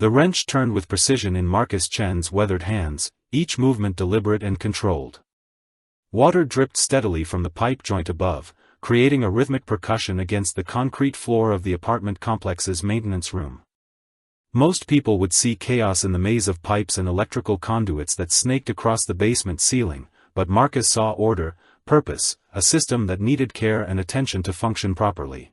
The wrench turned with precision in Marcus Chen's weathered hands, each movement deliberate and controlled. Water dripped steadily from the pipe joint above, creating a rhythmic percussion against the concrete floor of the apartment complex's maintenance room. Most people would see chaos in the maze of pipes and electrical conduits that snaked across the basement ceiling, but Marcus saw order, purpose, a system that needed care and attention to function properly.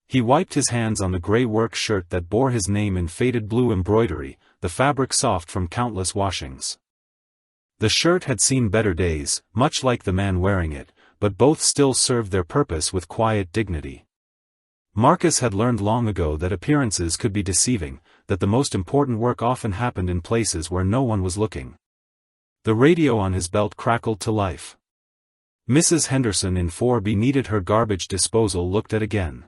He wiped his hands on the gray work shirt that bore his name in faded blue embroidery, the fabric soft from countless washings. The shirt had seen better days, much like the man wearing it, but both still served their purpose with quiet dignity. Marcus had learned long ago that appearances could be deceiving, that the most important work often happened in places where no one was looking. The radio on his belt crackled to life. Mrs. Henderson in 4B needed her garbage disposal looked at again.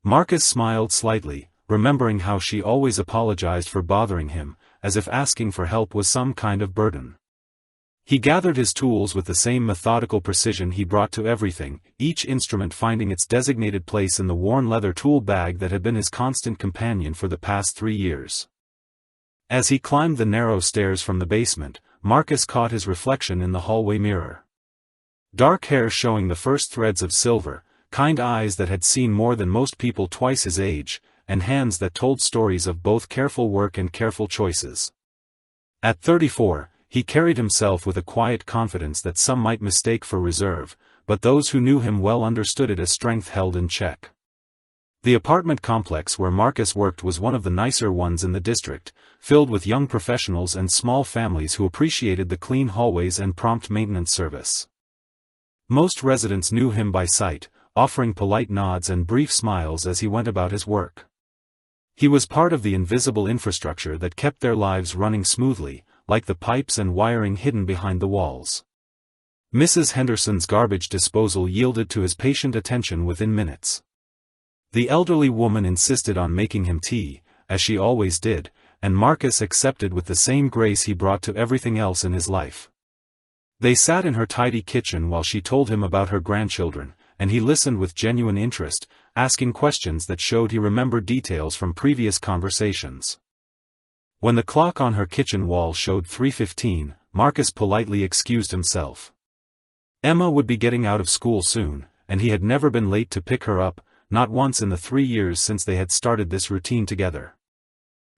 Marcus smiled slightly, remembering how she always apologized for bothering him, as if asking for help was some kind of burden. He gathered his tools with the same methodical precision he brought to everything, each instrument finding its designated place in the worn leather tool bag that had been his constant companion for the past 3 years. As he climbed the narrow stairs from the basement, Marcus caught his reflection in the hallway mirror. Dark hair showing the first threads of silver, kind eyes that had seen more than most people twice his age, and hands that told stories of both careful work and careful choices. At 34, he carried himself with a quiet confidence that some might mistake for reserve, but those who knew him well understood it as strength held in check. The apartment complex where Marcus worked was one of the nicer ones in the district, filled with young professionals and small families who appreciated the clean hallways and prompt maintenance service. Most residents knew him by sight, offering polite nods and brief smiles as he went about his work. He was part of the invisible infrastructure that kept their lives running smoothly, like the pipes and wiring hidden behind the walls. Mrs. Henderson's garbage disposal yielded to his patient attention within minutes. The elderly woman insisted on making him tea, as she always did, and Marcus accepted with the same grace he brought to everything else in his life. They sat in her tidy kitchen while she told him about her grandchildren, and he listened with genuine interest, asking questions that showed he remembered details from previous conversations. When the clock on her kitchen wall showed 3:15, Marcus politely excused himself. Emma would be getting out of school soon, and he had never been late to pick her up, not once in the 3 years since they had started this routine together.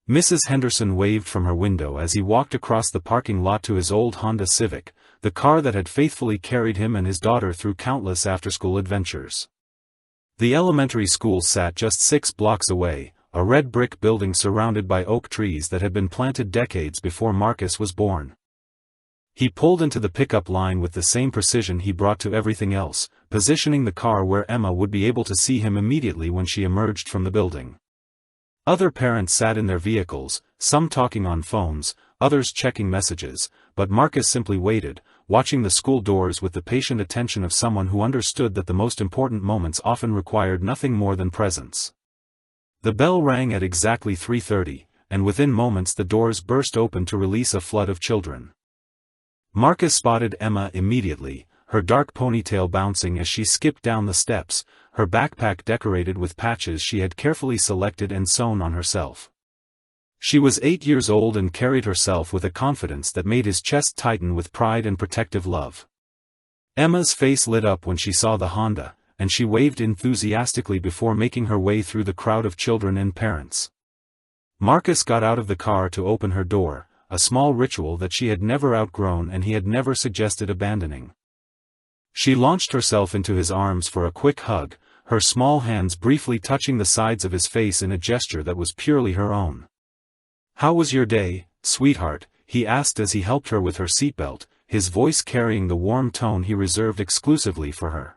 Mrs. Henderson waved from her window as he walked across the parking lot to his old Honda Civic, the car that had faithfully carried him and his daughter through countless after-school adventures. The elementary school sat just 6 blocks away, a red brick building surrounded by oak trees that had been planted decades before Marcus was born. He pulled into the pickup line with the same precision he brought to everything else, positioning the car where Emma would be able to see him immediately when she emerged from the building. Other parents sat in their vehicles, some talking on phones, others checking messages, but Marcus simply waited, watching the school doors with the patient attention of someone who understood that the most important moments often required nothing more than presence. The bell rang at exactly 3:30, and within moments the doors burst open to release a flood of children. Marcus spotted Emma immediately, her dark ponytail bouncing as she skipped down the steps, her backpack decorated with patches she had carefully selected and sewn on herself. She was 8 years old and carried herself with a confidence that made his chest tighten with pride and protective love. Emma's face lit up when she saw the Honda, and she waved enthusiastically before making her way through the crowd of children and parents. Marcus got out of the car to open her door, a small ritual that she had never outgrown and he had never suggested abandoning. She launched herself into his arms for a quick hug, her small hands briefly touching the sides of his face in a gesture that was purely her own. "How was your day, sweetheart?" he asked as he helped her with her seatbelt, his voice carrying the warm tone he reserved exclusively for her.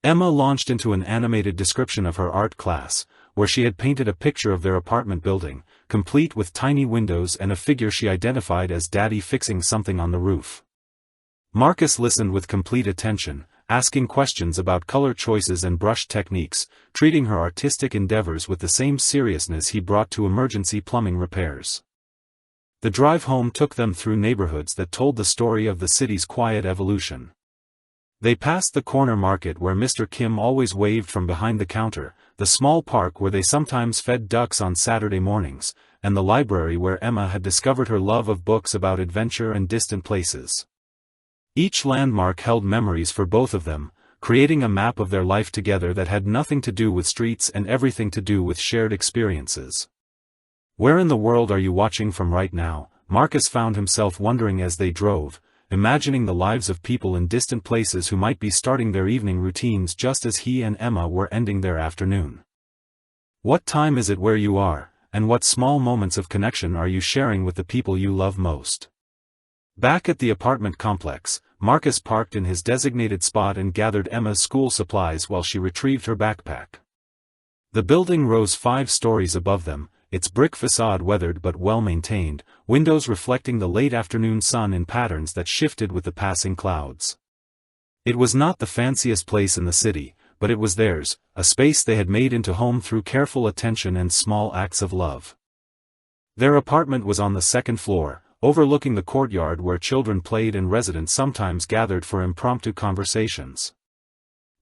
Emma launched into an animated description of her art class, where she had painted a picture of their apartment building, complete with tiny windows and a figure she identified as Daddy fixing something on the roof. Marcus listened with complete attention, asking questions about color choices and brush techniques, treating her artistic endeavors with the same seriousness he brought to emergency plumbing repairs. The drive home took them through neighborhoods that told the story of the city's quiet evolution. They passed the corner market where Mr. Kim always waved from behind the counter, the small park where they sometimes fed ducks on Saturday mornings, and the library where Emma had discovered her love of books about adventure and distant places. Each landmark held memories for both of them, creating a map of their life together that had nothing to do with streets and everything to do with shared experiences. "Where in the world are you watching from right now?" Marcus found himself wondering as they drove, imagining the lives of people in distant places who might be starting their evening routines just as he and Emma were ending their afternoon. "What time is it where you are, and what small moments of connection are you sharing with the people you love most?" Back at the apartment complex, Marcus parked in his designated spot and gathered Emma's school supplies while she retrieved her backpack. The building rose 5 stories above them, its brick facade weathered but well-maintained, windows reflecting the late afternoon sun in patterns that shifted with the passing clouds. It was not the fanciest place in the city, but it was theirs, a space they had made into home through careful attention and small acts of love. Their apartment was on the 2nd floor, overlooking the courtyard where children played and residents sometimes gathered for impromptu conversations.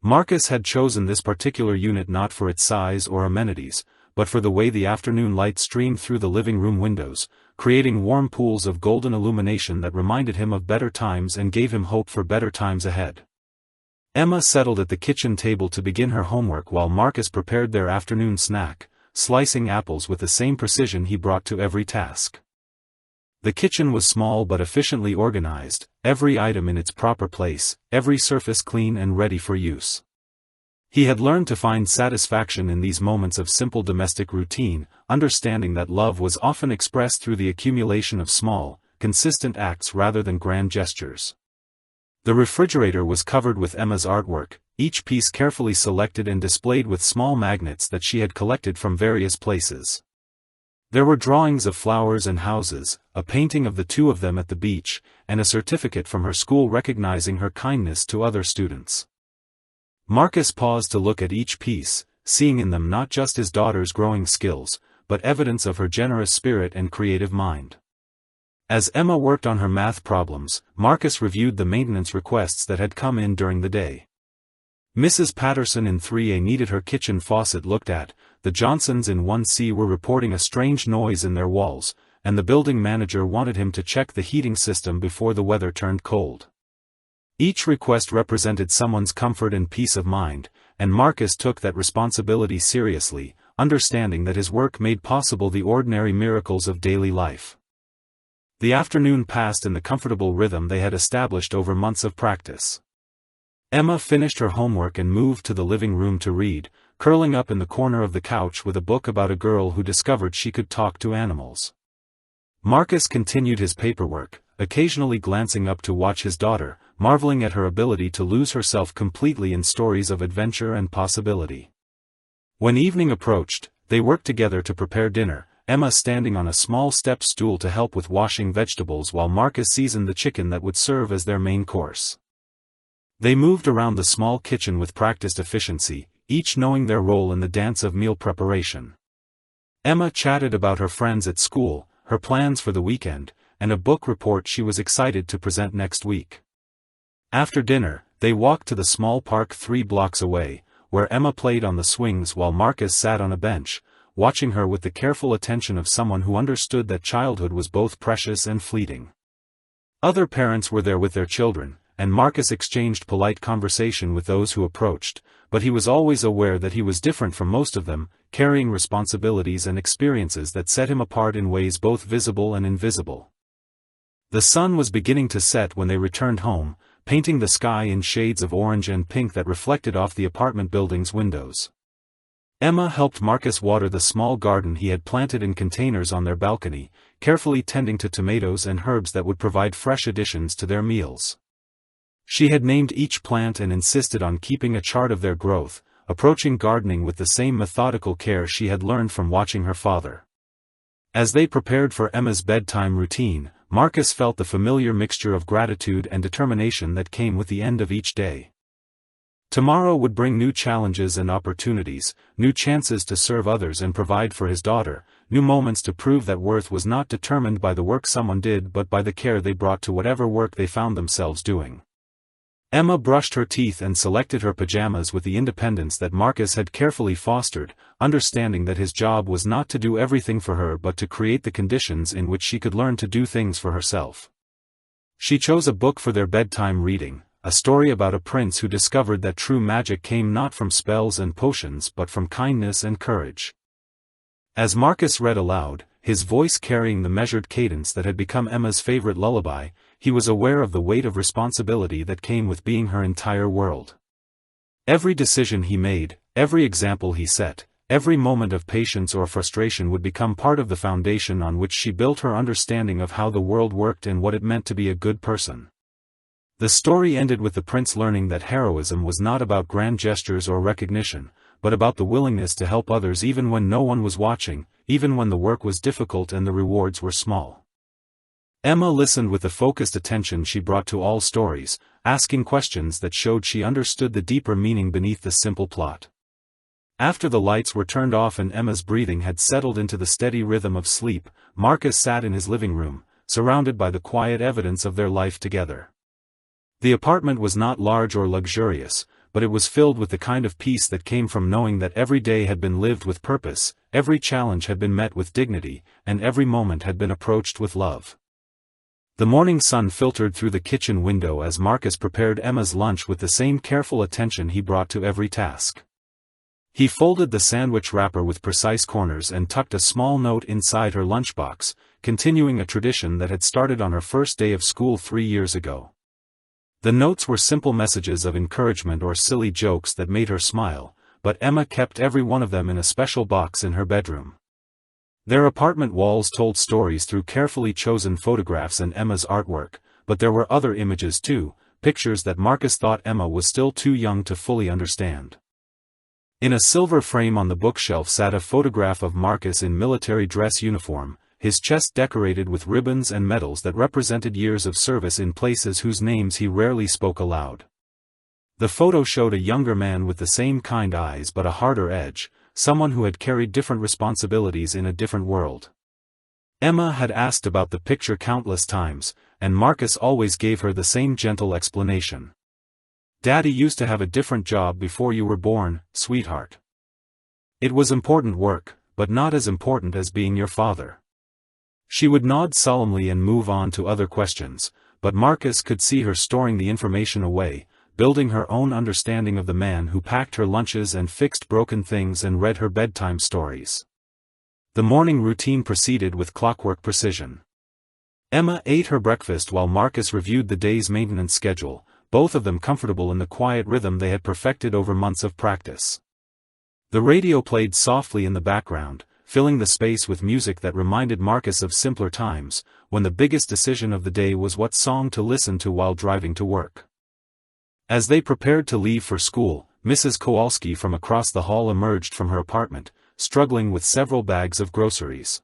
Marcus had chosen this particular unit not for its size or amenities, but for the way the afternoon light streamed through the living room windows, creating warm pools of golden illumination that reminded him of better times and gave him hope for better times ahead. Emma settled at the kitchen table to begin her homework while Marcus prepared their afternoon snack, slicing apples with the same precision he brought to every task. The kitchen was small but efficiently organized, every item in its proper place, every surface clean and ready for use. He had learned to find satisfaction in these moments of simple domestic routine, understanding that love was often expressed through the accumulation of small, consistent acts rather than grand gestures. The refrigerator was covered with Emma's artwork, each piece carefully selected and displayed with small magnets that she had collected from various places. There were drawings of flowers and houses, a painting of the two of them at the beach, and a certificate from her school recognizing her kindness to other students. Marcus paused to look at each piece, seeing in them not just his daughter's growing skills, but evidence of her generous spirit and creative mind. As Emma worked on her math problems, Marcus reviewed the maintenance requests that had come in during the day. Mrs. Patterson in 3A needed her kitchen faucet looked at, the Johnsons in 1C were reporting a strange noise in their walls, and the building manager wanted him to check the heating system before the weather turned cold. Each request represented someone's comfort and peace of mind, and Marcus took that responsibility seriously, understanding that his work made possible the ordinary miracles of daily life. The afternoon passed in the comfortable rhythm they had established over months of practice. Emma finished her homework and moved to the living room to read, curling up in the corner of the couch with a book about a girl who discovered she could talk to animals. Marcus continued his paperwork, occasionally glancing up to watch his daughter, marveling at her ability to lose herself completely in stories of adventure and possibility. When evening approached, they worked together to prepare dinner, Emma standing on a small step stool to help with washing vegetables while Marcus seasoned the chicken that would serve as their main course. They moved around the small kitchen with practiced efficiency, each knowing their role in the dance of meal preparation. Emma chatted about her friends at school, her plans for the weekend, and a book report she was excited to present next week. After dinner, they walked to the small park 3 blocks away, where Emma played on the swings while Marcus sat on a bench, watching her with the careful attention of someone who understood that childhood was both precious and fleeting. Other parents were there with their children, and Marcus exchanged polite conversation with those who approached, but he was always aware that he was different from most of them, carrying responsibilities and experiences that set him apart in ways both visible and invisible. The sun was beginning to set when they returned home, painting the sky in shades of orange and pink that reflected off the apartment building's windows. Emma helped Marcus water the small garden he had planted in containers on their balcony, carefully tending to tomatoes and herbs that would provide fresh additions to their meals. She had named each plant and insisted on keeping a chart of their growth, approaching gardening with the same methodical care she had learned from watching her father. As they prepared for Emma's bedtime routine, Marcus felt the familiar mixture of gratitude and determination that came with the end of each day. Tomorrow would bring new challenges and opportunities, new chances to serve others and provide for his daughter, new moments to prove that worth was not determined by the work someone did but by the care they brought to whatever work they found themselves doing. Emma brushed her teeth and selected her pajamas with the independence that Marcus had carefully fostered, understanding that his job was not to do everything for her but to create the conditions in which she could learn to do things for herself. She chose a book for their bedtime reading, a story about a prince who discovered that true magic came not from spells and potions but from kindness and courage. As Marcus read aloud, his voice carrying the measured cadence that had become Emma's favorite lullaby, he was aware of the weight of responsibility that came with being her entire world. Every decision he made, every example he set, every moment of patience or frustration would become part of the foundation on which she built her understanding of how the world worked and what it meant to be a good person. The story ended with the prince learning that heroism was not about grand gestures or recognition, but about the willingness to help others even when no one was watching, even when the work was difficult and the rewards were small. Emma listened with the focused attention she brought to all stories, asking questions that showed she understood the deeper meaning beneath the simple plot. After the lights were turned off and Emma's breathing had settled into the steady rhythm of sleep, Marcus sat in his living room, surrounded by the quiet evidence of their life together. The apartment was not large or luxurious, but it was filled with the kind of peace that came from knowing that every day had been lived with purpose, every challenge had been met with dignity, and every moment had been approached with love. The morning sun filtered through the kitchen window as Marcus prepared Emma's lunch with the same careful attention he brought to every task. He folded the sandwich wrapper with precise corners and tucked a small note inside her lunchbox, continuing a tradition that had started on her first day of school 3 years ago. The notes were simple messages of encouragement or silly jokes that made her smile, but Emma kept every one of them in a special box in her bedroom. Their apartment walls told stories through carefully chosen photographs and Emma's artwork, but there were other images too, pictures that Marcus thought Emma was still too young to fully understand. In a silver frame on the bookshelf sat a photograph of Marcus in military dress uniform, his chest decorated with ribbons and medals that represented years of service in places whose names he rarely spoke aloud. The photo showed a younger man with the same kind eyes but a harder edge, someone who had carried different responsibilities in a different world. Emma had asked about the picture countless times, and Marcus always gave her the same gentle explanation. "Daddy used to have a different job before you were born, sweetheart. It was important work, but not as important as being your father." She would nod solemnly and move on to other questions, but Marcus could see her storing the information away, building her own understanding of the man who packed her lunches and fixed broken things and read her bedtime stories. The morning routine proceeded with clockwork precision. Emma ate her breakfast while Marcus reviewed the day's maintenance schedule, both of them comfortable in the quiet rhythm they had perfected over months of practice. The radio played softly in the background, filling the space with music that reminded Marcus of simpler times, when the biggest decision of the day was what song to listen to while driving to work. As they prepared to leave for school, Mrs. Kowalski from across the hall emerged from her apartment, struggling with several bags of groceries.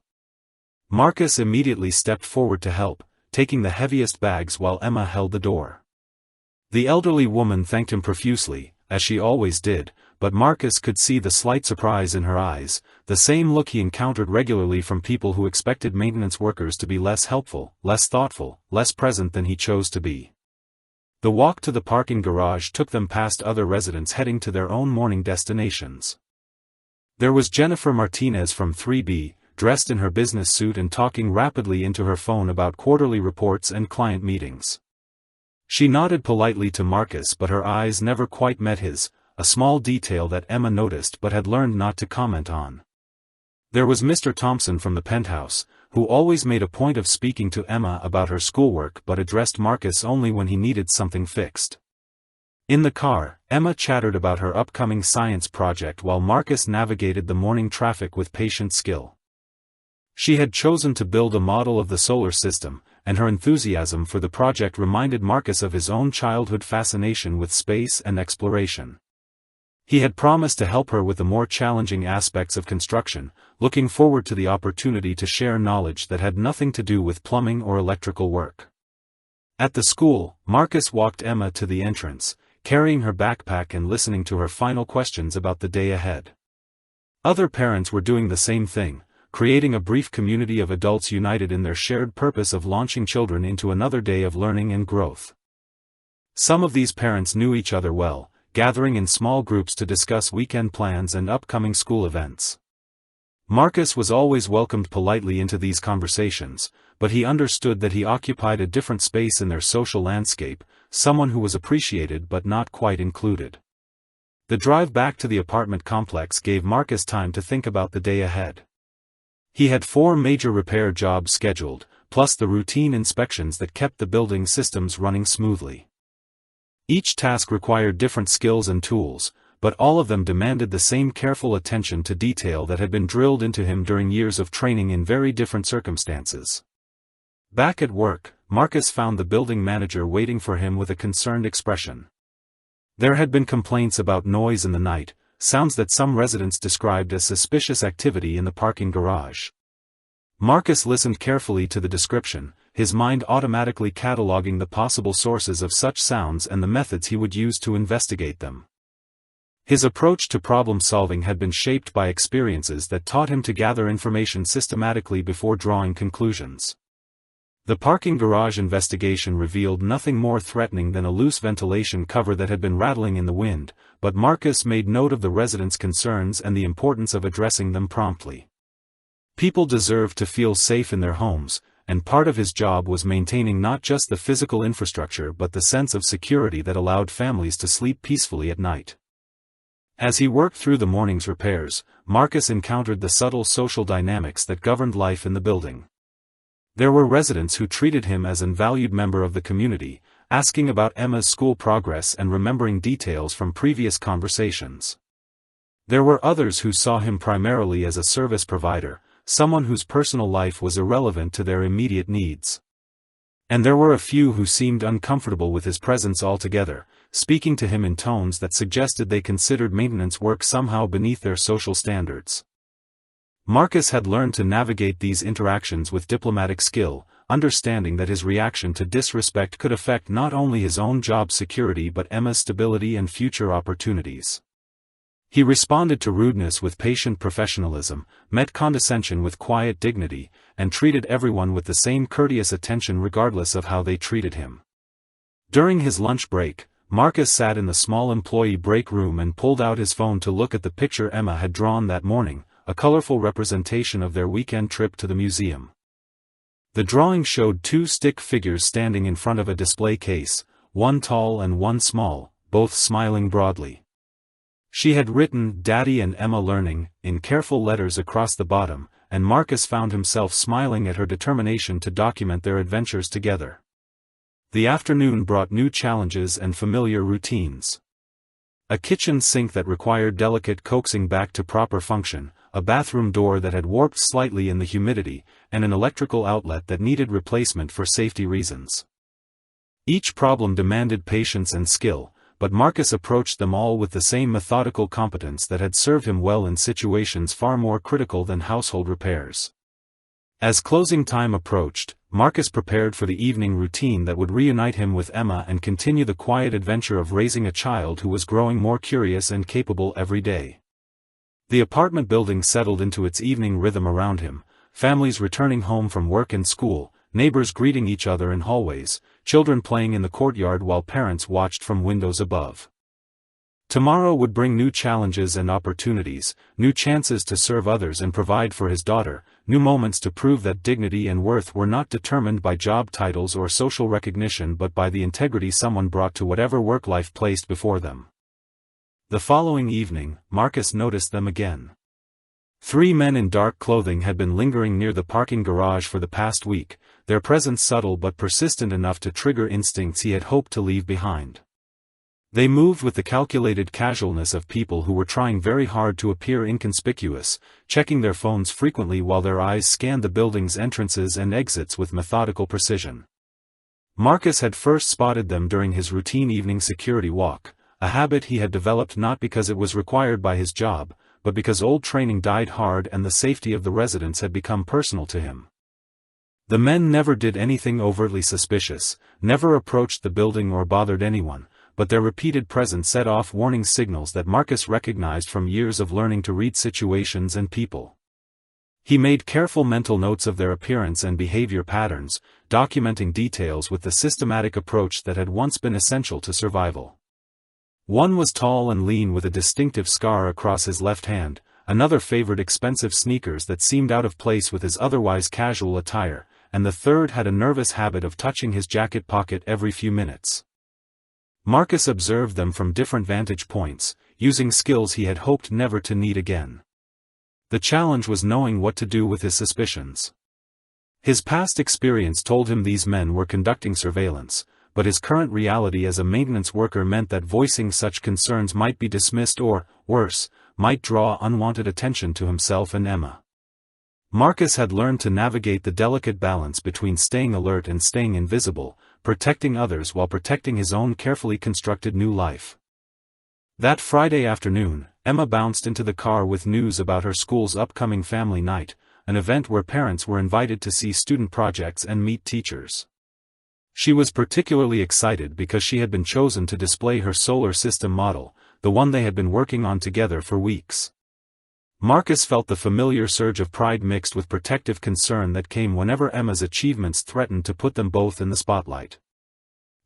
Marcus immediately stepped forward to help, taking the heaviest bags while Emma held the door. The elderly woman thanked him profusely, as she always did, but Marcus could see the slight surprise in her eyes, the same look he encountered regularly from people who expected maintenance workers to be less helpful, less thoughtful, less present than he chose to be. The walk to the parking garage took them past other residents heading to their own morning destinations. There was Jennifer Martinez from 3B, dressed in her business suit and talking rapidly into her phone about quarterly reports and client meetings. She nodded politely to Marcus but her eyes never quite met his, a small detail that Emma noticed but had learned not to comment on. There was Mr. Thompson from the penthouse, who always made a point of speaking to Emma about her schoolwork but addressed Marcus only when he needed something fixed. In the car, Emma chattered about her upcoming science project while Marcus navigated the morning traffic with patient skill. She had chosen to build a model of the solar system, and her enthusiasm for the project reminded Marcus of his own childhood fascination with space and exploration. He had promised to help her with the more challenging aspects of construction, looking forward to the opportunity to share knowledge that had nothing to do with plumbing or electrical work. At the school, Marcus walked Emma to the entrance, carrying her backpack and listening to her final questions about the day ahead. Other parents were doing the same thing, creating a brief community of adults united in their shared purpose of launching children into another day of learning and growth. Some of these parents knew each other well, gathering in small groups to discuss weekend plans and upcoming school events. Marcus was always welcomed politely into these conversations, but he understood that he occupied a different space in their social landscape, someone who was appreciated but not quite included. The drive back to the apartment complex gave Marcus time to think about the day ahead. He had 4 major repair jobs scheduled, plus the routine inspections that kept the building systems running smoothly. Each task required different skills and tools, but all of them demanded the same careful attention to detail that had been drilled into him during years of training in very different circumstances. Back at work, Marcus found the building manager waiting for him with a concerned expression. There had been complaints about noise in the night, sounds that some residents described as suspicious activity in the parking garage. Marcus listened carefully to the description, his mind automatically cataloging the possible sources of such sounds and the methods he would use to investigate them. His approach to problem-solving had been shaped by experiences that taught him to gather information systematically before drawing conclusions. The parking garage investigation revealed nothing more threatening than a loose ventilation cover that had been rattling in the wind, but Marcus made note of the residents' concerns and the importance of addressing them promptly. People deserved to feel safe in their homes, and part of his job was maintaining not just the physical infrastructure but the sense of security that allowed families to sleep peacefully at night. As he worked through the morning's repairs, Marcus encountered the subtle social dynamics that governed life in the building. There were residents who treated him as an valued member of the community, asking about Emma's school progress and remembering details from previous conversations. There were others who saw him primarily as a service provider, someone whose personal life was irrelevant to their immediate needs. And there were a few who seemed uncomfortable with his presence altogether, speaking to him in tones that suggested they considered maintenance work somehow beneath their social standards. Marcus had learned to navigate these interactions with diplomatic skill, understanding that his reaction to disrespect could affect not only his own job security but Emma's stability and future opportunities. He responded to rudeness with patient professionalism, met condescension with quiet dignity, and treated everyone with the same courteous attention regardless of how they treated him. During his lunch break, Marcus sat in the small employee break room and pulled out his phone to look at the picture Emma had drawn that morning, a colorful representation of their weekend trip to the museum. The drawing showed 2 stick figures standing in front of a display case, one tall and one small, both smiling broadly. She had written "Daddy and Emma Learning" in careful letters across the bottom, and Marcus found himself smiling at her determination to document their adventures together. The afternoon brought new challenges and familiar routines. A kitchen sink that required delicate coaxing back to proper function, a bathroom door that had warped slightly in the humidity, and an electrical outlet that needed replacement for safety reasons. Each problem demanded patience and skill, but Marcus approached them all with the same methodical competence that had served him well in situations far more critical than household repairs. As closing time approached, Marcus prepared for the evening routine that would reunite him with Emma and continue the quiet adventure of raising a child who was growing more curious and capable every day. The apartment building settled into its evening rhythm around him, families returning home from work and school, neighbors greeting each other in hallways, children playing in the courtyard while parents watched from windows above. Tomorrow would bring new challenges and opportunities, new chances to serve others and provide for his daughter, new moments to prove that dignity and worth were not determined by job titles or social recognition but by the integrity someone brought to whatever work life placed before them. The following evening, Marcus noticed them again. 3 men in dark clothing had been lingering near the parking garage for the past week, their presence subtle but persistent enough to trigger instincts he had hoped to leave behind. They moved with the calculated casualness of people who were trying very hard to appear inconspicuous, checking their phones frequently while their eyes scanned the building's entrances and exits with methodical precision. Marcus had first spotted them during his routine evening security walk, a habit he had developed not because it was required by his job, but because old training died hard and the safety of the residents had become personal to him. The men never did anything overtly suspicious, never approached the building or bothered anyone, but their repeated presence set off warning signals that Marcus recognized from years of learning to read situations and people. He made careful mental notes of their appearance and behavior patterns, documenting details with the systematic approach that had once been essential to survival. One was tall and lean with a distinctive scar across his left hand, another favored expensive sneakers that seemed out of place with his otherwise casual attire, and the third had a nervous habit of touching his jacket pocket every few minutes. Marcus observed them from different vantage points, using skills he had hoped never to need again. The challenge was knowing what to do with his suspicions. His past experience told him these men were conducting surveillance, but his current reality as a maintenance worker meant that voicing such concerns might be dismissed or, worse, might draw unwanted attention to himself and Emma. Marcus had learned to navigate the delicate balance between staying alert and staying invisible, protecting others while protecting his own carefully constructed new life. That Friday afternoon, Emma bounced into the car with news about her school's upcoming family night, an event where parents were invited to see student projects and meet teachers. She was particularly excited because she had been chosen to display her solar system model, the one they had been working on together for weeks. Marcus felt the familiar surge of pride mixed with protective concern that came whenever Emma's achievements threatened to put them both in the spotlight.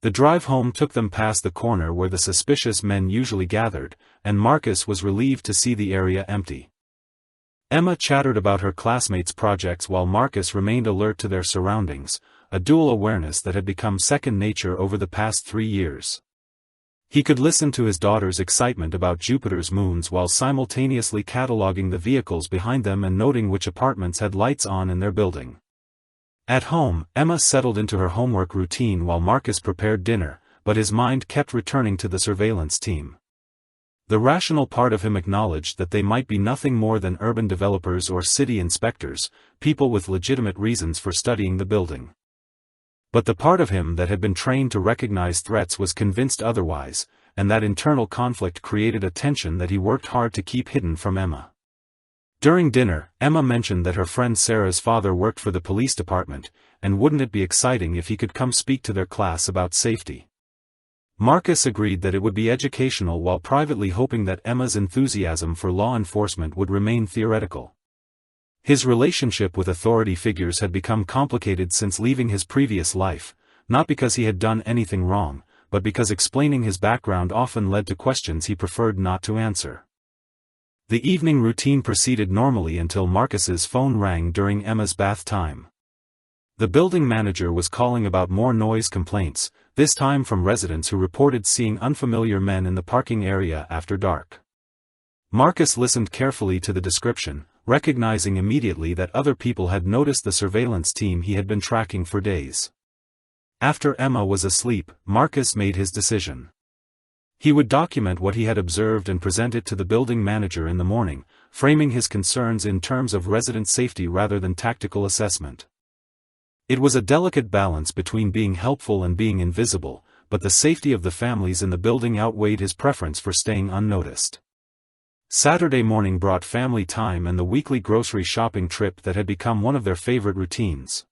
The drive home took them past the corner where the suspicious men usually gathered, and Marcus was relieved to see the area empty. Emma chattered about her classmates' projects while Marcus remained alert to their surroundings, a dual awareness that had become second nature over the past 3 years. He could listen to his daughter's excitement about Jupiter's moons while simultaneously cataloging the vehicles behind them and noting which apartments had lights on in their building. At home, Emma settled into her homework routine while Marcus prepared dinner, but his mind kept returning to the surveillance team. The rational part of him acknowledged that they might be nothing more than urban developers or city inspectors, people with legitimate reasons for studying the building. But the part of him that had been trained to recognize threats was convinced otherwise, and that internal conflict created a tension that he worked hard to keep hidden from Emma. During dinner, Emma mentioned that her friend Sarah's father worked for the police department, and wouldn't it be exciting if he could come speak to their class about safety. Marcus agreed that it would be educational while privately hoping that Emma's enthusiasm for law enforcement would remain theoretical. His relationship with authority figures had become complicated since leaving his previous life, not because he had done anything wrong, but because explaining his background often led to questions he preferred not to answer. The evening routine proceeded normally until Marcus's phone rang during Emma's bath time. The building manager was calling about more noise complaints, this time from residents who reported seeing unfamiliar men in the parking area after dark. Marcus listened carefully to the description, recognizing immediately that other people had noticed the surveillance team he had been tracking for days. After Emma was asleep, Marcus made his decision. He would document what he had observed and present it to the building manager in the morning, framing his concerns in terms of resident safety rather than tactical assessment. It was a delicate balance between being helpful and being invisible, but the safety of the families in the building outweighed his preference for staying unnoticed. Saturday morning brought family time and the weekly grocery shopping trip that had become one of their favorite routines.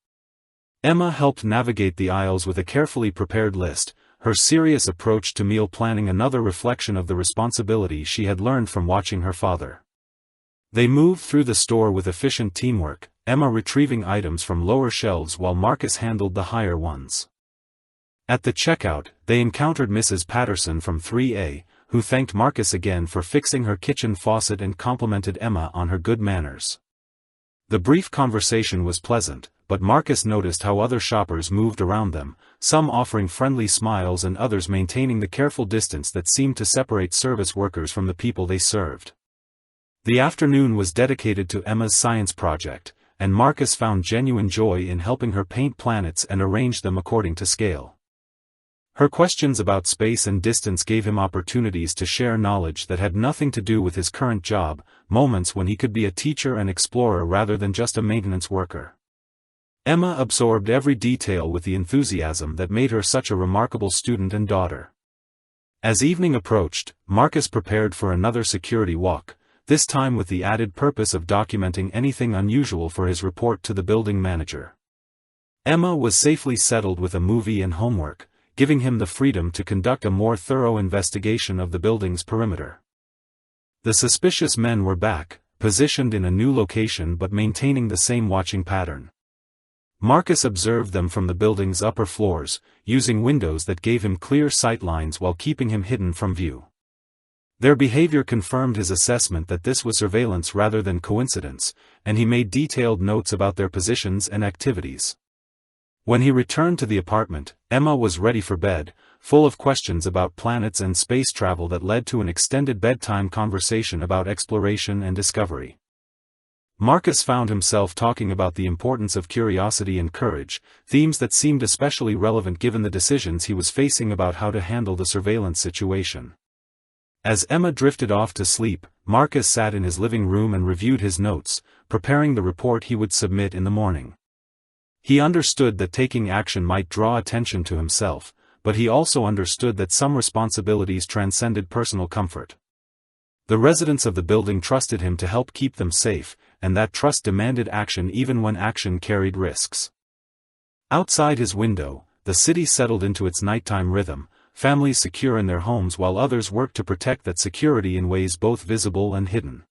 Emma helped navigate the aisles with a carefully prepared list, her serious approach to meal planning another reflection of the responsibility she had learned from watching her father. They moved through the store with efficient teamwork, Emma retrieving items from lower shelves while Marcus handled the higher ones. At the checkout, they encountered Mrs. Patterson from 3A, who thanked Marcus again for fixing her kitchen faucet and complimented Emma on her good manners. The brief conversation was pleasant, but Marcus noticed how other shoppers moved around them, some offering friendly smiles and others maintaining the careful distance that seemed to separate service workers from the people they served. The afternoon was dedicated to Emma's science project, and Marcus found genuine joy in helping her paint planets and arrange them according to scale. Her questions about space and distance gave him opportunities to share knowledge that had nothing to do with his current job, moments when he could be a teacher and explorer rather than just a maintenance worker. Emma absorbed every detail with the enthusiasm that made her such a remarkable student and daughter. As evening approached, Marcus prepared for another security walk, this time with the added purpose of documenting anything unusual for his report to the building manager. Emma was safely settled with a movie and homework, giving him the freedom to conduct a more thorough investigation of the building's perimeter. The suspicious men were back, positioned in a new location but maintaining the same watching pattern. Marcus observed them from the building's upper floors, using windows that gave him clear sight lines while keeping him hidden from view. Their behavior confirmed his assessment that this was surveillance rather than coincidence, and he made detailed notes about their positions and activities. When he returned to the apartment, Emma was ready for bed, full of questions about planets and space travel that led to an extended bedtime conversation about exploration and discovery. Marcus found himself talking about the importance of curiosity and courage, themes that seemed especially relevant given the decisions he was facing about how to handle the surveillance situation. As Emma drifted off to sleep, Marcus sat in his living room and reviewed his notes, preparing the report he would submit in the morning. He understood that taking action might draw attention to himself, but he also understood that some responsibilities transcended personal comfort. The residents of the building trusted him to help keep them safe, and that trust demanded action even when action carried risks. Outside his window, the city settled into its nighttime rhythm, families secure in their homes while others worked to protect that security in ways both visible and hidden.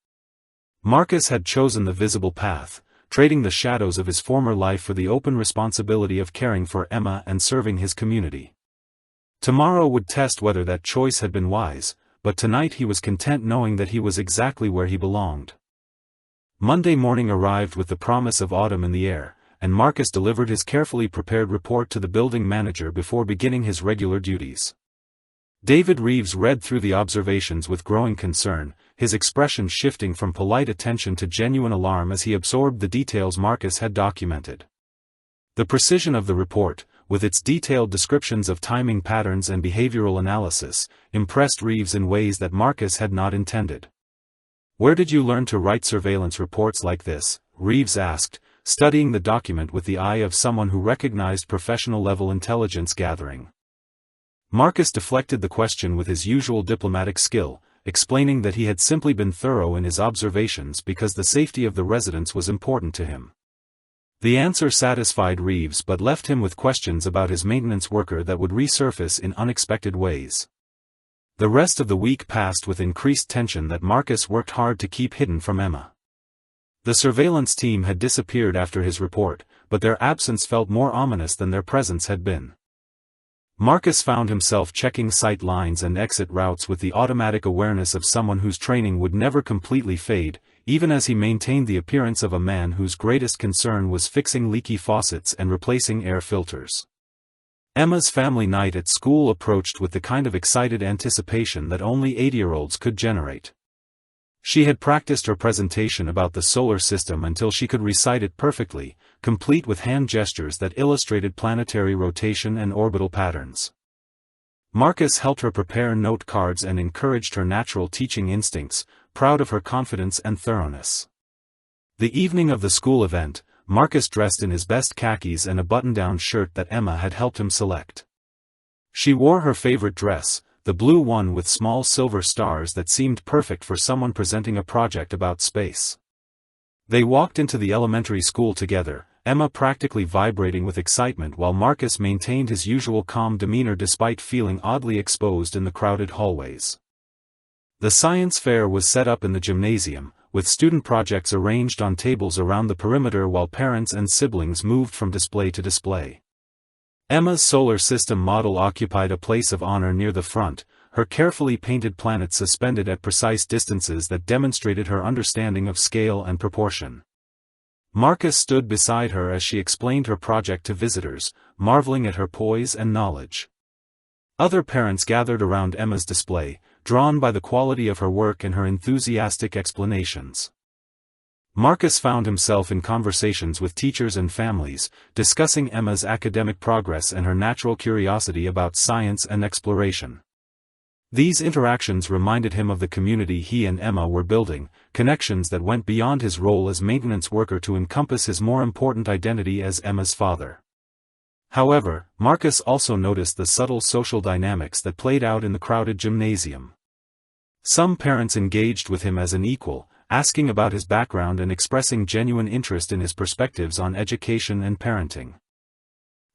Marcus had chosen the visible path, trading the shadows of his former life for the open responsibility of caring for Emma and serving his community. Tomorrow would test whether that choice had been wise, but tonight he was content knowing that he was exactly where he belonged. Monday morning arrived with the promise of autumn in the air, and Marcus delivered his carefully prepared report to the building manager before beginning his regular duties. David Reeves read through the observations with growing concern, his expression shifting from polite attention to genuine alarm as he absorbed the details Marcus had documented. The precision of the report, with its detailed descriptions of timing patterns and behavioral analysis, impressed Reeves in ways that Marcus had not intended. "Where did you learn to write surveillance reports like this?" Reeves asked, studying the document with the eye of someone who recognized professional-level intelligence gathering. Marcus deflected the question with his usual diplomatic skill, explaining that he had simply been thorough in his observations because the safety of the residents was important to him. The answer satisfied Reeves but left him with questions about his maintenance worker that would resurface in unexpected ways. The rest of the week passed with increased tension that Marcus worked hard to keep hidden from Emma. The surveillance team had disappeared after his report, but their absence felt more ominous than their presence had been. Marcus found himself checking sight lines and exit routes with the automatic awareness of someone whose training would never completely fade, even as he maintained the appearance of a man whose greatest concern was fixing leaky faucets and replacing air filters. Emma's family night at school approached with the kind of excited anticipation that only 8-year-olds could generate. She had practiced her presentation about the solar system until she could recite it perfectly, complete with hand gestures that illustrated planetary rotation and orbital patterns. Marcus helped her prepare note cards and encouraged her natural teaching instincts, proud of her confidence and thoroughness. The evening of the school event, Marcus dressed in his best khakis and a button-down shirt that Emma had helped him select. She wore her favorite dress, the blue one with small silver stars that seemed perfect for someone presenting a project about space. They walked into the elementary school together, Emma practically vibrating with excitement while Marcus maintained his usual calm demeanor despite feeling oddly exposed in the crowded hallways. The science fair was set up in the gymnasium, with student projects arranged on tables around the perimeter while parents and siblings moved from display to display. Emma's solar system model occupied a place of honor near the front, her carefully painted planets suspended at precise distances that demonstrated her understanding of scale and proportion. Marcus stood beside her as she explained her project to visitors, marveling at her poise and knowledge. Other parents gathered around Emma's display, drawn by the quality of her work and her enthusiastic explanations. Marcus found himself in conversations with teachers and families, discussing Emma's academic progress and her natural curiosity about science and exploration. These interactions reminded him of the community he and Emma were building, connections that went beyond his role as maintenance worker to encompass his more important identity as Emma's father. However, Marcus also noticed the subtle social dynamics that played out in the crowded gymnasium. Some parents engaged with him as an equal, asking about his background and expressing genuine interest in his perspectives on education and parenting.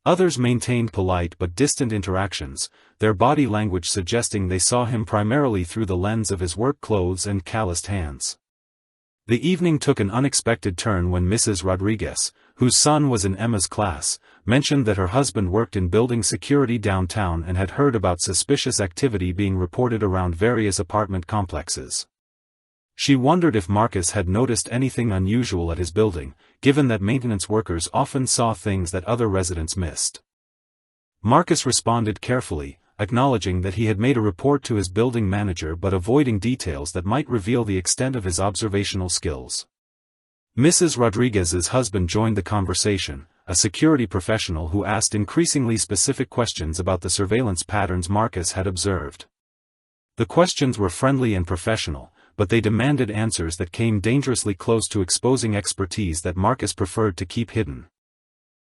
Others maintained polite but distant interactions, their body language suggesting they saw him primarily through the lens of his work clothes and calloused hands. The evening took an unexpected turn when Mrs. Rodriguez, whose son was in Emma's class, mentioned that her husband worked in building security downtown and had heard about suspicious activity being reported around various apartment complexes. She wondered if Marcus had noticed anything unusual at his building, given that maintenance workers often saw things that other residents missed. Marcus responded carefully, acknowledging that he had made a report to his building manager but avoiding details that might reveal the extent of his observational skills. Mrs. Rodriguez's husband joined the conversation, a security professional who asked increasingly specific questions about the surveillance patterns Marcus had observed. The questions were friendly and professional, but they demanded answers that came dangerously close to exposing expertise that Marcus preferred to keep hidden.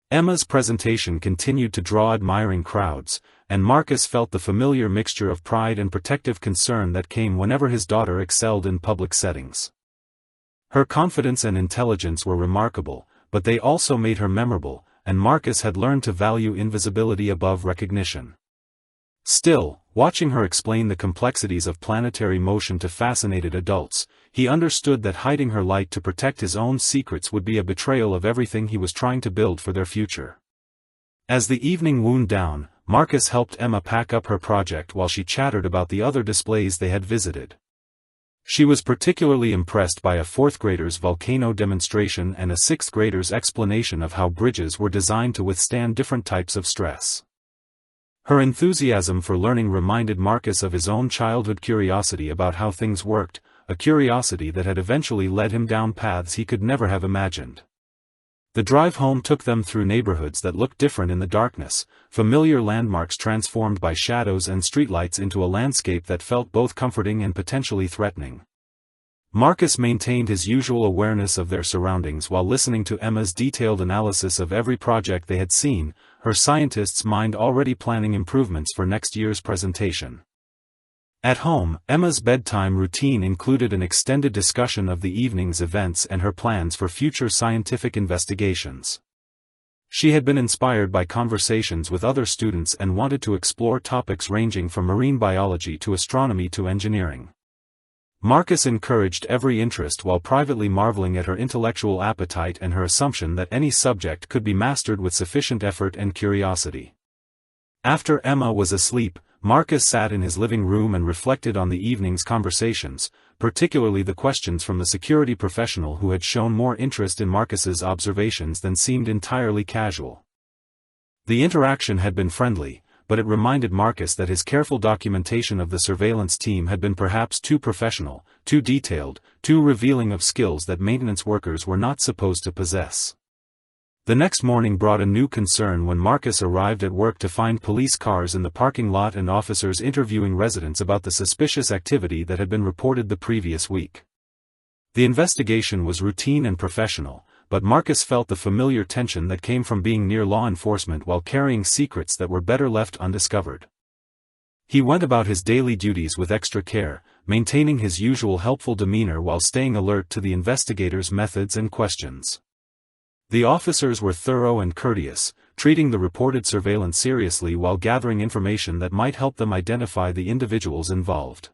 Emma's presentation continued to draw admiring crowds, and Marcus felt the familiar mixture of pride and protective concern that came whenever his daughter excelled in public settings. Her confidence and intelligence were remarkable, but they also made her memorable, and Marcus had learned to value invisibility above recognition. Still, watching her explain the complexities of planetary motion to fascinated adults, he understood that hiding her light to protect his own secrets would be a betrayal of everything he was trying to build for their future. As the evening wound down, Marcus helped Emma pack up her project while she chattered about the other displays they had visited. She was particularly impressed by a fourth grader's volcano demonstration and a sixth grader's explanation of how bridges were designed to withstand different types of stress. Her enthusiasm for learning reminded Marcus of his own childhood curiosity about how things worked, a curiosity that had eventually led him down paths he could never have imagined. The drive home took them through neighborhoods that looked different in the darkness, familiar landmarks transformed by shadows and streetlights into a landscape that felt both comforting and potentially threatening. Marcus maintained his usual awareness of their surroundings while listening to Emma's detailed analysis of every project they had seen, her scientist's mind already planning improvements for next year's presentation. At home, Emma's bedtime routine included an extended discussion of the evening's events and her plans for future scientific investigations. She had been inspired by conversations with other students and wanted to explore topics ranging from marine biology to astronomy to engineering. Marcus encouraged every interest while privately marveling at her intellectual appetite and her assumption that any subject could be mastered with sufficient effort and curiosity. After Emma was asleep, Marcus sat in his living room and reflected on the evening's conversations, particularly the questions from the security professional who had shown more interest in Marcus's observations than seemed entirely casual. The interaction had been friendly, but it reminded Marcus that his careful documentation of the surveillance team had been perhaps too professional, too detailed, too revealing of skills that maintenance workers were not supposed to possess. The next morning brought a new concern when Marcus arrived at work to find police cars in the parking lot and officers interviewing residents about the suspicious activity that had been reported the previous week. The investigation was routine and professional, but Marcus felt the familiar tension that came from being near law enforcement while carrying secrets that were better left undiscovered. He went about his daily duties with extra care, maintaining his usual helpful demeanor while staying alert to the investigators' methods and questions. The officers were thorough and courteous, treating the reported surveillance seriously while gathering information that might help them identify the individuals involved.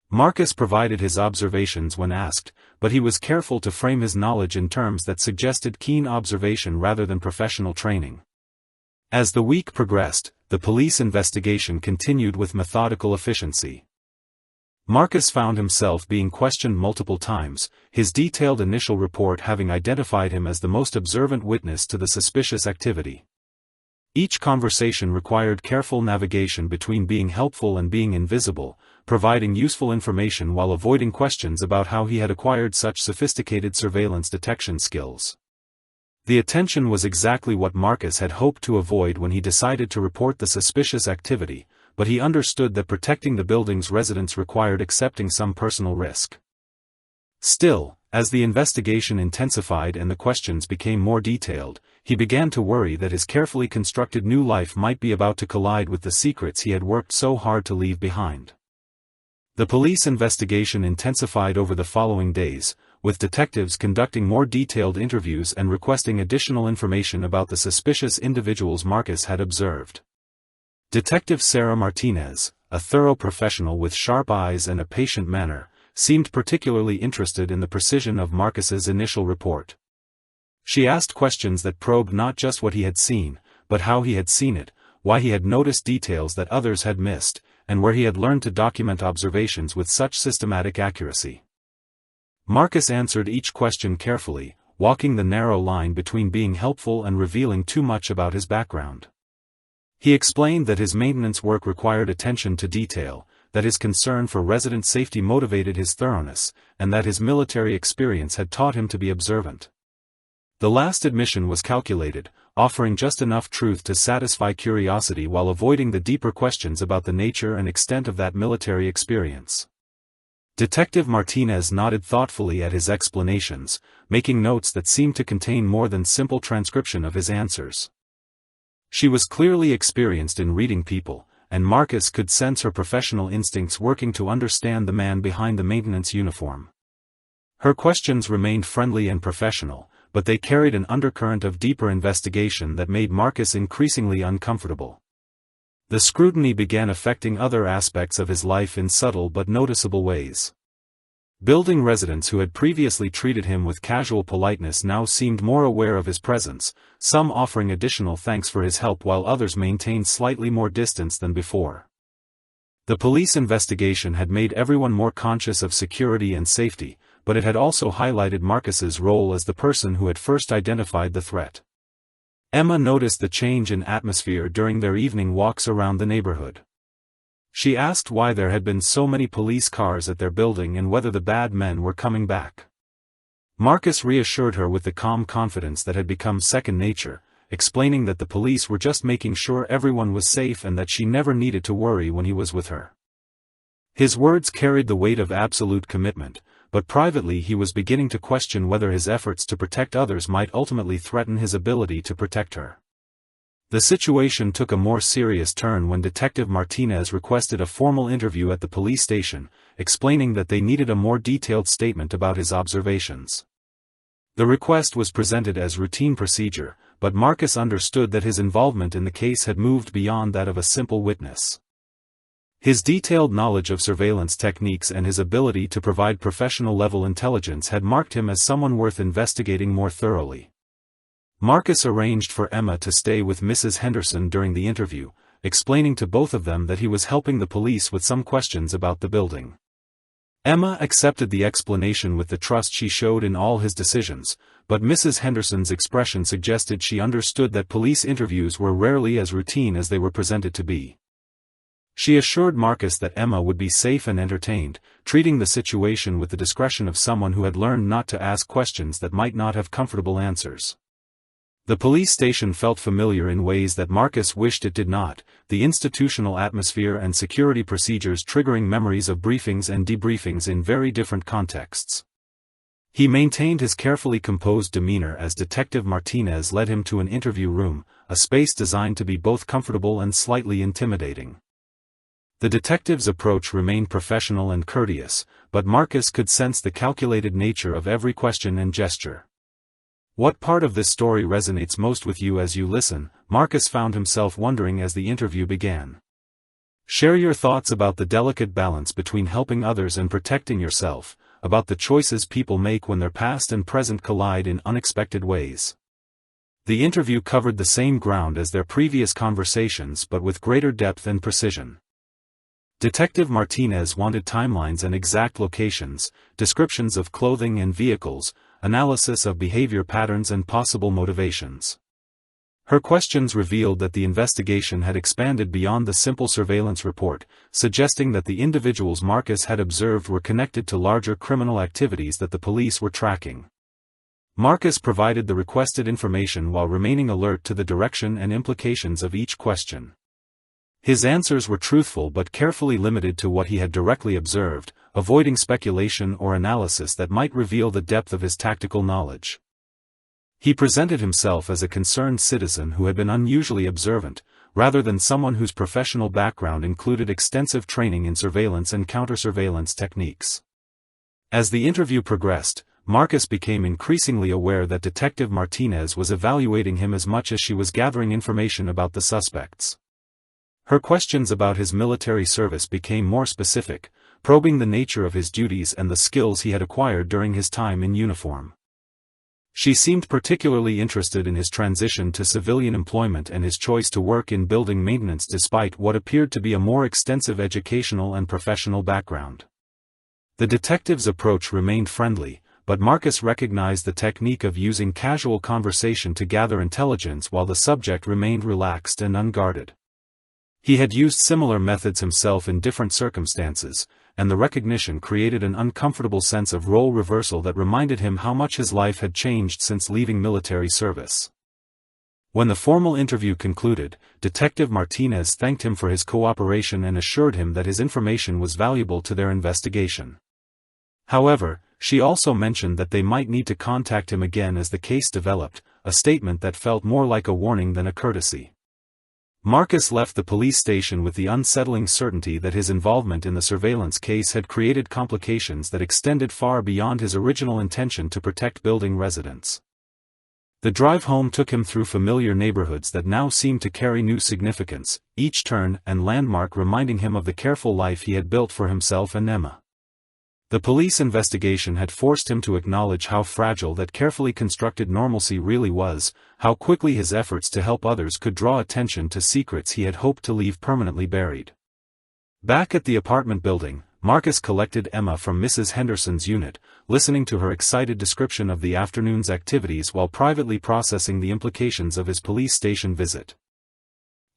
Marcus provided his observations when asked, but he was careful to frame his knowledge in terms that suggested keen observation rather than professional training. As the week progressed, the police investigation continued with methodical efficiency. Marcus found himself being questioned multiple times, his detailed initial report having identified him as the most observant witness to the suspicious activity. Each conversation required careful navigation between being helpful and being invisible, providing useful information while avoiding questions about how he had acquired such sophisticated surveillance detection skills. The attention was exactly what Marcus had hoped to avoid when he decided to report the suspicious activity, but he understood that protecting the building's residents required accepting some personal risk. Still, as the investigation intensified and the questions became more detailed, he began to worry that his carefully constructed new life might be about to collide with the secrets he had worked so hard to leave behind. The police investigation intensified over the following days, with detectives conducting more detailed interviews and requesting additional information about the suspicious individuals Marcus had observed. Detective Sarah Martinez, a thorough professional with sharp eyes and a patient manner, seemed particularly interested in the precision of Marcus's initial report. She asked questions that probed not just what he had seen, but how he had seen it, why he had noticed details that others had missed, and where he had learned to document observations with such systematic accuracy. Marcus answered each question carefully, walking the narrow line between being helpful and revealing too much about his background. He explained that his maintenance work required attention to detail, that his concern for resident safety motivated his thoroughness, and that his military experience had taught him to be observant. The last admission was calculated, offering just enough truth to satisfy curiosity while avoiding the deeper questions about the nature and extent of that military experience. Detective Martinez nodded thoughtfully at his explanations, making notes that seemed to contain more than simple transcription of his answers. She was clearly experienced in reading people, and Marcus could sense her professional instincts working to understand the man behind the maintenance uniform. Her questions remained friendly and professional, but they carried an undercurrent of deeper investigation that made Marcus increasingly uncomfortable. The scrutiny began affecting other aspects of his life in subtle but noticeable ways. Building residents who had previously treated him with casual politeness now seemed more aware of his presence, some offering additional thanks for his help while others maintained slightly more distance than before. The police investigation had made everyone more conscious of security and safety, but it had also highlighted Marcus's role as the person who had first identified the threat. Emma noticed the change in atmosphere during their evening walks around the neighborhood. She asked why there had been so many police cars at their building and whether the bad men were coming back. Marcus reassured her with the calm confidence that had become second nature, explaining that the police were just making sure everyone was safe and that she never needed to worry when he was with her. His words carried the weight of absolute commitment, but privately he was beginning to question whether his efforts to protect others might ultimately threaten his ability to protect her. The situation took a more serious turn when Detective Martinez requested a formal interview at the police station, explaining that they needed a more detailed statement about his observations. The request was presented as routine procedure, but Marcus understood that his involvement in the case had moved beyond that of a simple witness. His detailed knowledge of surveillance techniques and his ability to provide professional-level intelligence had marked him as someone worth investigating more thoroughly. Marcus arranged for Emma to stay with Mrs. Henderson during the interview, explaining to both of them that he was helping the police with some questions about the building. Emma accepted the explanation with the trust she showed in all his decisions, but Mrs. Henderson's expression suggested she understood that police interviews were rarely as routine as they were presented to be. She assured Marcus that Emma would be safe and entertained, treating the situation with the discretion of someone who had learned not to ask questions that might not have comfortable answers. The police station felt familiar in ways that Marcus wished it did not, the institutional atmosphere and security procedures triggering memories of briefings and debriefings in very different contexts. He maintained his carefully composed demeanor as Detective Martinez led him to an interview room, a space designed to be both comfortable and slightly intimidating. The detective's approach remained professional and courteous, but Marcus could sense the calculated nature of every question and gesture. What part of this story resonates most with you as you listen? Marcus found himself wondering as the interview began. Share your thoughts about the delicate balance between helping others and protecting yourself, about the choices people make when their past and present collide in unexpected ways. The interview covered the same ground as their previous conversations but with greater depth and precision. Detective Martinez wanted timelines and exact locations, descriptions of clothing and vehicles, analysis of behavior patterns and possible motivations. Her questions revealed that the investigation had expanded beyond the simple surveillance report, suggesting that the individuals Marcus had observed were connected to larger criminal activities that the police were tracking. Marcus provided the requested information while remaining alert to the direction and implications of each question. His answers were truthful but carefully limited to what he had directly observed, avoiding speculation or analysis that might reveal the depth of his tactical knowledge. He presented himself as a concerned citizen who had been unusually observant, rather than someone whose professional background included extensive training in surveillance and counter-surveillance techniques. As the interview progressed, Marcus became increasingly aware that Detective Martinez was evaluating him as much as she was gathering information about the suspects. Her questions about his military service became more specific, probing the nature of his duties and the skills he had acquired during his time in uniform. She seemed particularly interested in his transition to civilian employment and his choice to work in building maintenance despite what appeared to be a more extensive educational and professional background. The detective's approach remained friendly, but Marcus recognized the technique of using casual conversation to gather intelligence while the subject remained relaxed and unguarded. He had used similar methods himself in different circumstances, and the recognition created an uncomfortable sense of role reversal that reminded him how much his life had changed since leaving military service. When the formal interview concluded, Detective Martinez thanked him for his cooperation and assured him that his information was valuable to their investigation. However, she also mentioned that they might need to contact him again as the case developed, a statement that felt more like a warning than a courtesy. Marcus left the police station with the unsettling certainty that his involvement in the surveillance case had created complications that extended far beyond his original intention to protect building residents. The drive home took him through familiar neighborhoods that now seemed to carry new significance, each turn and landmark reminding him of the careful life he had built for himself and Emma. The police investigation had forced him to acknowledge how fragile that carefully constructed normalcy really was, how quickly his efforts to help others could draw attention to secrets he had hoped to leave permanently buried. Back at the apartment building, Marcus collected Emma from Mrs. Henderson's unit, listening to her excited description of the afternoon's activities while privately processing the implications of his police station visit.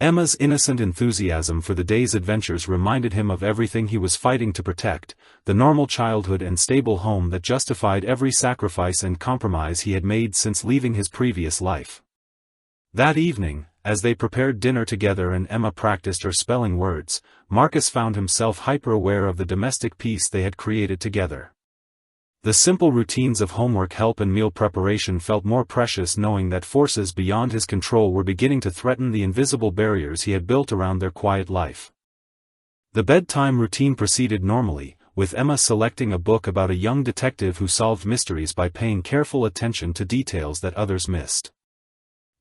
Emma's innocent enthusiasm for the day's adventures reminded him of everything he was fighting to protect, the normal childhood and stable home that justified every sacrifice and compromise he had made since leaving his previous life. That evening, as they prepared dinner together and Emma practiced her spelling words, Marcus found himself hyper-aware of the domestic peace they had created together. The simple routines of homework help and meal preparation felt more precious knowing that forces beyond his control were beginning to threaten the invisible barriers he had built around their quiet life. The bedtime routine proceeded normally, with Emma selecting a book about a young detective who solved mysteries by paying careful attention to details that others missed.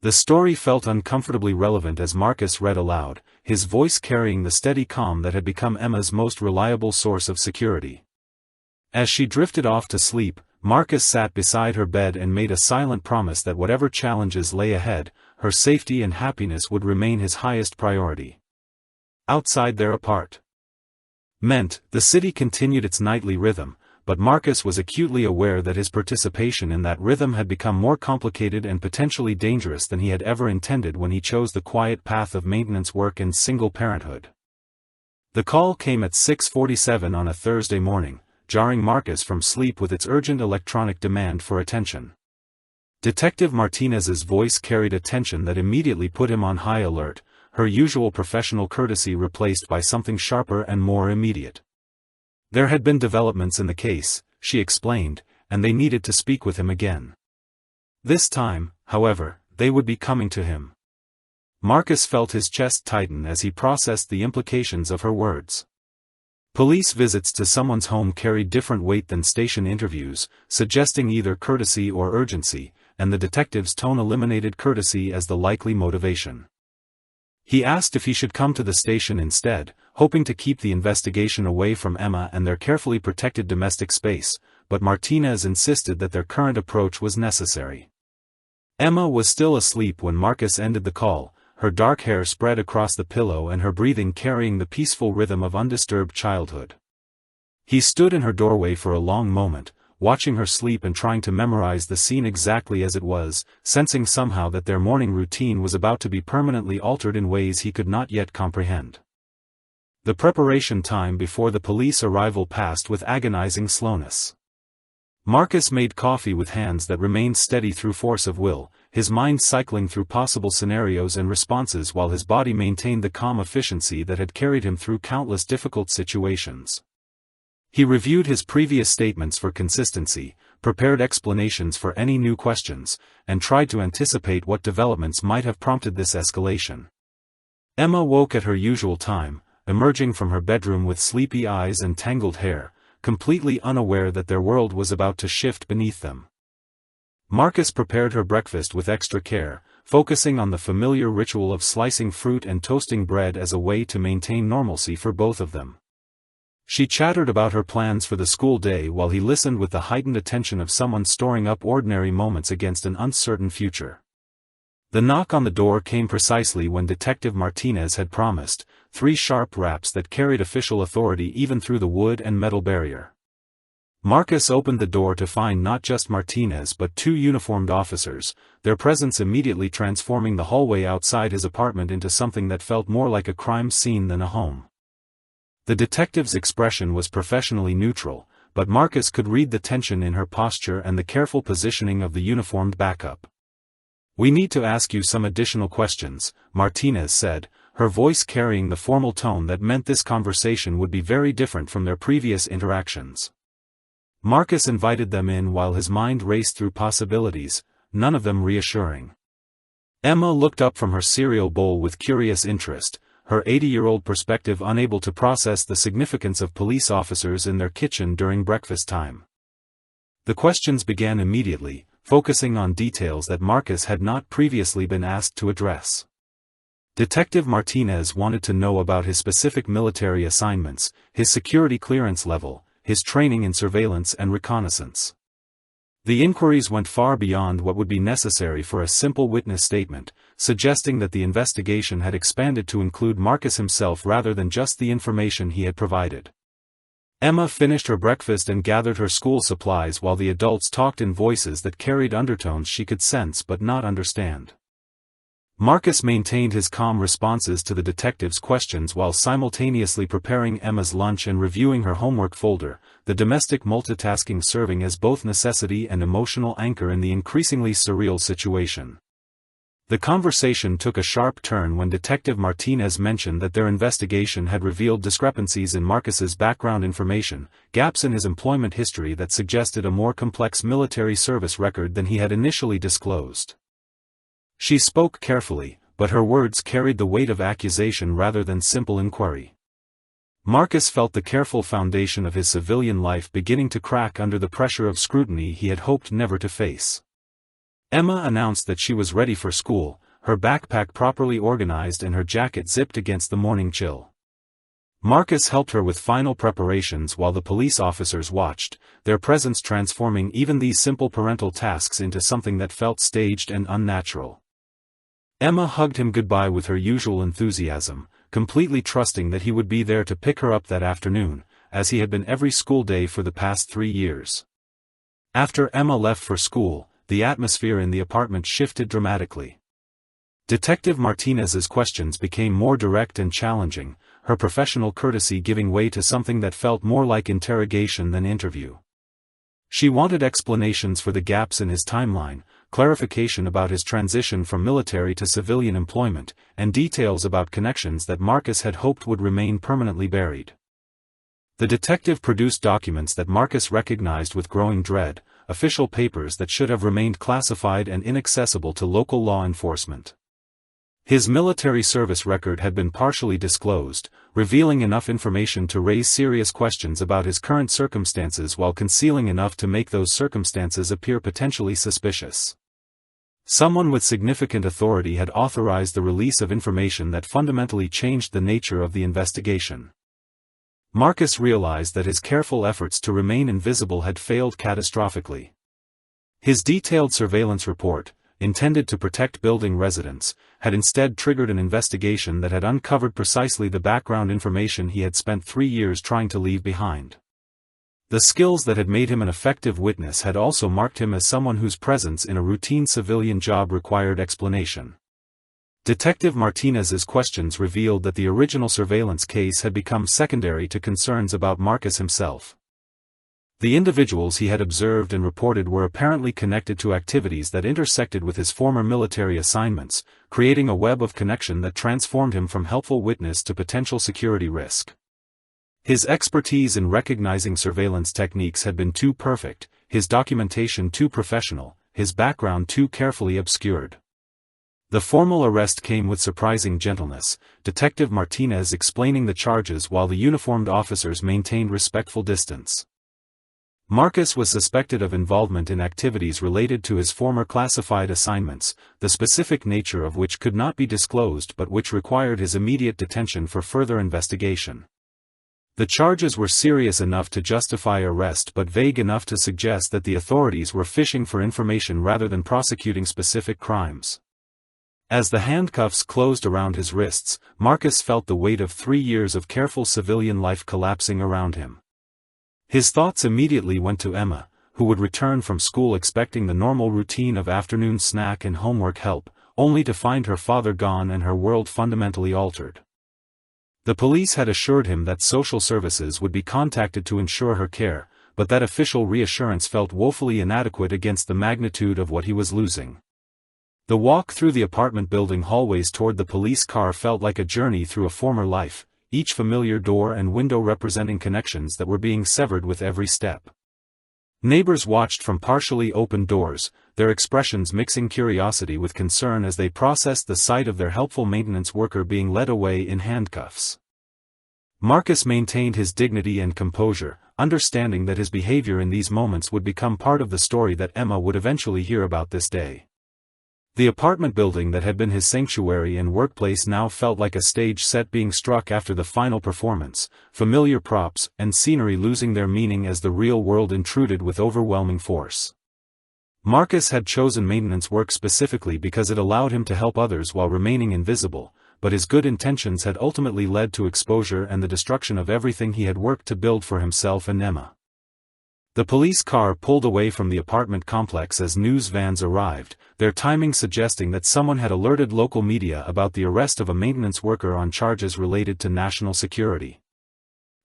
The story felt uncomfortably relevant as Marcus read aloud, his voice carrying the steady calm that had become Emma's most reliable source of security. As she drifted off to sleep, Marcus sat beside her bed and made a silent promise that whatever challenges lay ahead, her safety and happiness would remain his highest priority. Outside their apartment, the city continued its nightly rhythm, but Marcus was acutely aware that his participation in that rhythm had become more complicated and potentially dangerous than he had ever intended when he chose the quiet path of maintenance work and single parenthood. The call came at 6:47 on a Thursday morning, jarring Marcus from sleep with its urgent electronic demand for attention. Detective Martinez's voice carried a tension that immediately put him on high alert, her usual professional courtesy replaced by something sharper and more immediate. There had been developments in the case, she explained, and they needed to speak with him again. This time, however, they would be coming to him. Marcus felt his chest tighten as he processed the implications of her words. Police visits to someone's home carried different weight than station interviews, suggesting either courtesy or urgency, and the detective's tone eliminated courtesy as the likely motivation. He asked if he should come to the station instead, hoping to keep the investigation away from Emma and their carefully protected domestic space, but Martinez insisted that their current approach was necessary. Emma was still asleep when Marcus ended the call, her dark hair spread across the pillow and her breathing carrying the peaceful rhythm of undisturbed childhood. He stood in her doorway for a long moment, watching her sleep and trying to memorize the scene exactly as it was, sensing somehow that their morning routine was about to be permanently altered in ways he could not yet comprehend. The preparation time before the police arrival passed with agonizing slowness. Marcus made coffee with hands that remained steady through force of will, his mind cycling through possible scenarios and responses while his body maintained the calm efficiency that had carried him through countless difficult situations. He reviewed his previous statements for consistency, prepared explanations for any new questions, and tried to anticipate what developments might have prompted this escalation. Emma woke at her usual time, emerging from her bedroom with sleepy eyes and tangled hair, completely unaware that their world was about to shift beneath them. Marcus prepared her breakfast with extra care, focusing on the familiar ritual of slicing fruit and toasting bread as a way to maintain normalcy for both of them. She chattered about her plans for the school day while he listened with the heightened attention of someone storing up ordinary moments against an uncertain future. The knock on the door came precisely when Detective Martinez had promised, 3 sharp raps that carried official authority even through the wood and metal barrier. Marcus opened the door to find not just Martinez but 2 uniformed officers, their presence immediately transforming the hallway outside his apartment into something that felt more like a crime scene than a home. The detective's expression was professionally neutral, but Marcus could read the tension in her posture and the careful positioning of the uniformed backup. "We need to ask you some additional questions," Martinez said, her voice carrying the formal tone that meant this conversation would be very different from their previous interactions. Marcus invited them in while his mind raced through possibilities, none of them reassuring. Emma looked up from her cereal bowl with curious interest, her 80-year-old perspective unable to process the significance of police officers in their kitchen during breakfast time. The questions began immediately, focusing on details that Marcus had not previously been asked to address. Detective Martinez wanted to know about his specific military assignments, his security clearance level, his training in surveillance and reconnaissance. The inquiries went far beyond what would be necessary for a simple witness statement, suggesting that the investigation had expanded to include Marcus himself rather than just the information he had provided. Emma finished her breakfast and gathered her school supplies while the adults talked in voices that carried undertones she could sense but not understand. Marcus maintained his calm responses to the detective's questions while simultaneously preparing Emma's lunch and reviewing her homework folder, the domestic multitasking serving as both necessity and emotional anchor in the increasingly surreal situation. The conversation took a sharp turn when Detective Martinez mentioned that their investigation had revealed discrepancies in Marcus's background information, gaps in his employment history that suggested a more complex military service record than he had initially disclosed. She spoke carefully, but her words carried the weight of accusation rather than simple inquiry. Marcus felt the careful foundation of his civilian life beginning to crack under the pressure of scrutiny he had hoped never to face. Emma announced that she was ready for school, her backpack properly organized and her jacket zipped against the morning chill. Marcus helped her with final preparations while the police officers watched, their presence transforming even these simple parental tasks into something that felt staged and unnatural. Emma hugged him goodbye with her usual enthusiasm, completely trusting that he would be there to pick her up that afternoon, as he had been every school day for the past 3 years. After Emma left for school, the atmosphere in the apartment shifted dramatically. Detective Martinez's questions became more direct and challenging, her professional courtesy giving way to something that felt more like interrogation than interview. She wanted explanations for the gaps in his timeline, clarification about his transition from military to civilian employment, and details about connections that Marcus had hoped would remain permanently buried. The detective produced documents that Marcus recognized with growing dread, official papers that should have remained classified and inaccessible to local law enforcement. His military service record had been partially disclosed, revealing enough information to raise serious questions about his current circumstances while concealing enough to make those circumstances appear potentially suspicious. Someone with significant authority had authorized the release of information that fundamentally changed the nature of the investigation. Marcus realized that his careful efforts to remain invisible had failed catastrophically. His detailed surveillance report, intended to protect building residents, had instead triggered an investigation that had uncovered precisely the background information he had spent 3 years trying to leave behind. The skills that had made him an effective witness had also marked him as someone whose presence in a routine civilian job required explanation. Detective Martinez's questions revealed that the original surveillance case had become secondary to concerns about Marcus himself. The individuals he had observed and reported were apparently connected to activities that intersected with his former military assignments, creating a web of connection that transformed him from helpful witness to potential security risk. His expertise in recognizing surveillance techniques had been too perfect, his documentation too professional, his background too carefully obscured. The formal arrest came with surprising gentleness, Detective Martinez explaining the charges while the uniformed officers maintained respectful distance. Marcus was suspected of involvement in activities related to his former classified assignments, the specific nature of which could not be disclosed but which required his immediate detention for further investigation. The charges were serious enough to justify arrest but vague enough to suggest that the authorities were fishing for information rather than prosecuting specific crimes. As the handcuffs closed around his wrists, Marcus felt the weight of 3 years of careful civilian life collapsing around him. His thoughts immediately went to Emma, who would return from school expecting the normal routine of afternoon snack and homework help, only to find her father gone and her world fundamentally altered. The police had assured him that social services would be contacted to ensure her care, but that official reassurance felt woefully inadequate against the magnitude of what he was losing. The walk through the apartment building hallways toward the police car felt like a journey through a former life, each familiar door and window representing connections that were being severed with every step. Neighbors watched from partially open doors, their expressions mixing curiosity with concern as they processed the sight of their helpful maintenance worker being led away in handcuffs. Marcus maintained his dignity and composure, understanding that his behavior in these moments would become part of the story that Emma would eventually hear about this day. The apartment building that had been his sanctuary and workplace now felt like a stage set being struck after the final performance, familiar props and scenery losing their meaning as the real world intruded with overwhelming force. Marcus had chosen maintenance work specifically because it allowed him to help others while remaining invisible, but his good intentions had ultimately led to exposure and the destruction of everything he had worked to build for himself and Emma. The police car pulled away from the apartment complex as news vans arrived, their timing suggesting that someone had alerted local media about the arrest of a maintenance worker on charges related to national security.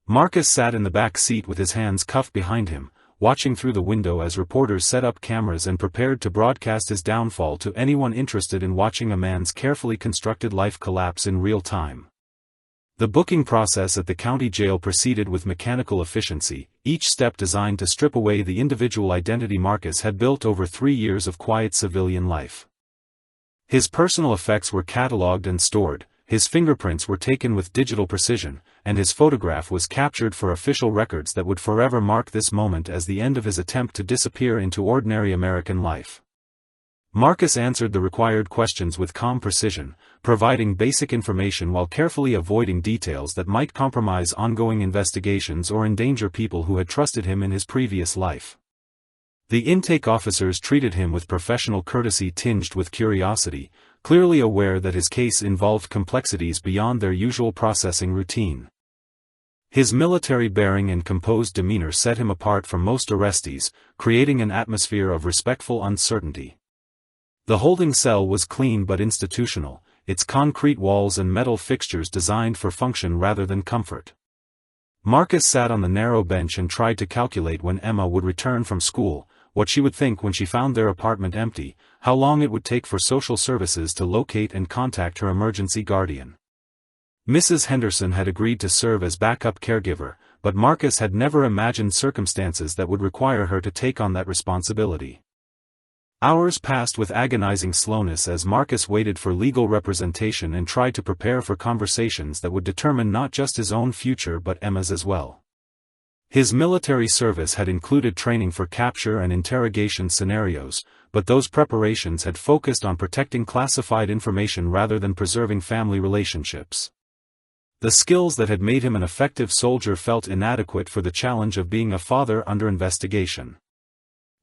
Marcus sat in the back seat with his hands cuffed behind him, watching through the window as reporters set up cameras and prepared to broadcast his downfall to anyone interested in watching a man's carefully constructed life collapse in real time. The booking process at the county jail proceeded with mechanical efficiency, each step designed to strip away the individual identity Marcus had built over 3 years of quiet civilian life. His personal effects were catalogued and stored, his fingerprints were taken with digital precision, and his photograph was captured for official records that would forever mark this moment as the end of his attempt to disappear into ordinary American life. Marcus answered the required questions with calm precision, providing basic information while carefully avoiding details that might compromise ongoing investigations or endanger people who had trusted him in his previous life. The intake officers treated him with professional courtesy tinged with curiosity, clearly aware that his case involved complexities beyond their usual processing routine. His military bearing and composed demeanor set him apart from most arrestees, creating an atmosphere of respectful uncertainty. The holding cell was clean but institutional, its concrete walls and metal fixtures designed for function rather than comfort. Marcus sat on the narrow bench and tried to calculate when Emma would return from school, what she would think when she found their apartment empty, how long it would take for social services to locate and contact her emergency guardian. Mrs. Henderson had agreed to serve as backup caregiver, but Marcus had never imagined circumstances that would require her to take on that responsibility. Hours passed with agonizing slowness as Marcus waited for legal representation and tried to prepare for conversations that would determine not just his own future but Emma's as well. His military service had included training for capture and interrogation scenarios, but those preparations had focused on protecting classified information rather than preserving family relationships. The skills that had made him an effective soldier felt inadequate for the challenge of being a father under investigation.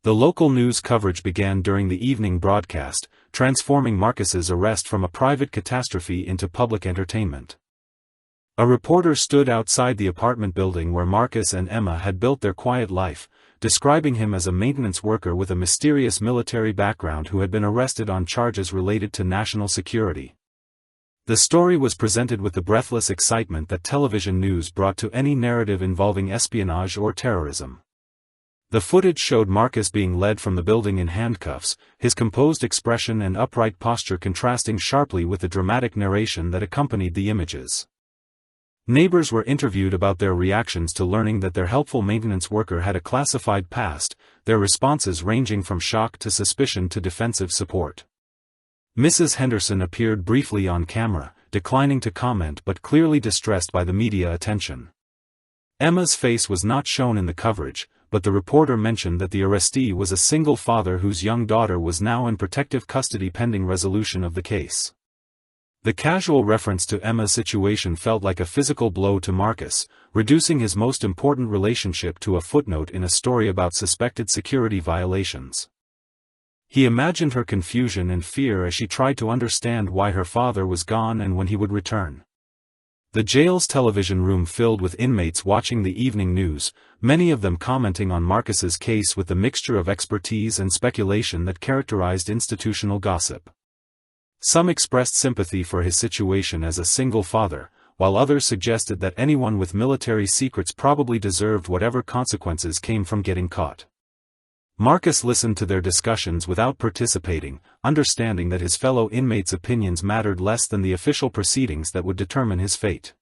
The local news coverage began during the evening broadcast, transforming Marcus's arrest from a private catastrophe into public entertainment. A reporter stood outside the apartment building where Marcus and Emma had built their quiet life, describing him as a maintenance worker with a mysterious military background who had been arrested on charges related to national security. The story was presented with the breathless excitement that television news brought to any narrative involving espionage or terrorism. The footage showed Marcus being led from the building in handcuffs, his composed expression and upright posture contrasting sharply with the dramatic narration that accompanied the images. Neighbors were interviewed about their reactions to learning that their helpful maintenance worker had a classified past, their responses ranging from shock to suspicion to defensive support. Mrs. Henderson appeared briefly on camera, declining to comment but clearly distressed by the media attention. Emma's face was not shown in the coverage, but the reporter mentioned that the arrestee was a single father whose young daughter was now in protective custody pending resolution of the case. The casual reference to Emma's situation felt like a physical blow to Marcus, reducing his most important relationship to a footnote in a story about suspected security violations. He imagined her confusion and fear as she tried to understand why her father was gone and when he would return. The jail's television room filled with inmates watching the evening news, many of them commenting on Marcus's case with the mixture of expertise and speculation that characterized institutional gossip. Some expressed sympathy for his situation as a single father, while others suggested that anyone with military secrets probably deserved whatever consequences came from getting caught. Marcus listened to their discussions without participating, understanding that his fellow inmates' opinions mattered less than the official proceedings that would determine his fate.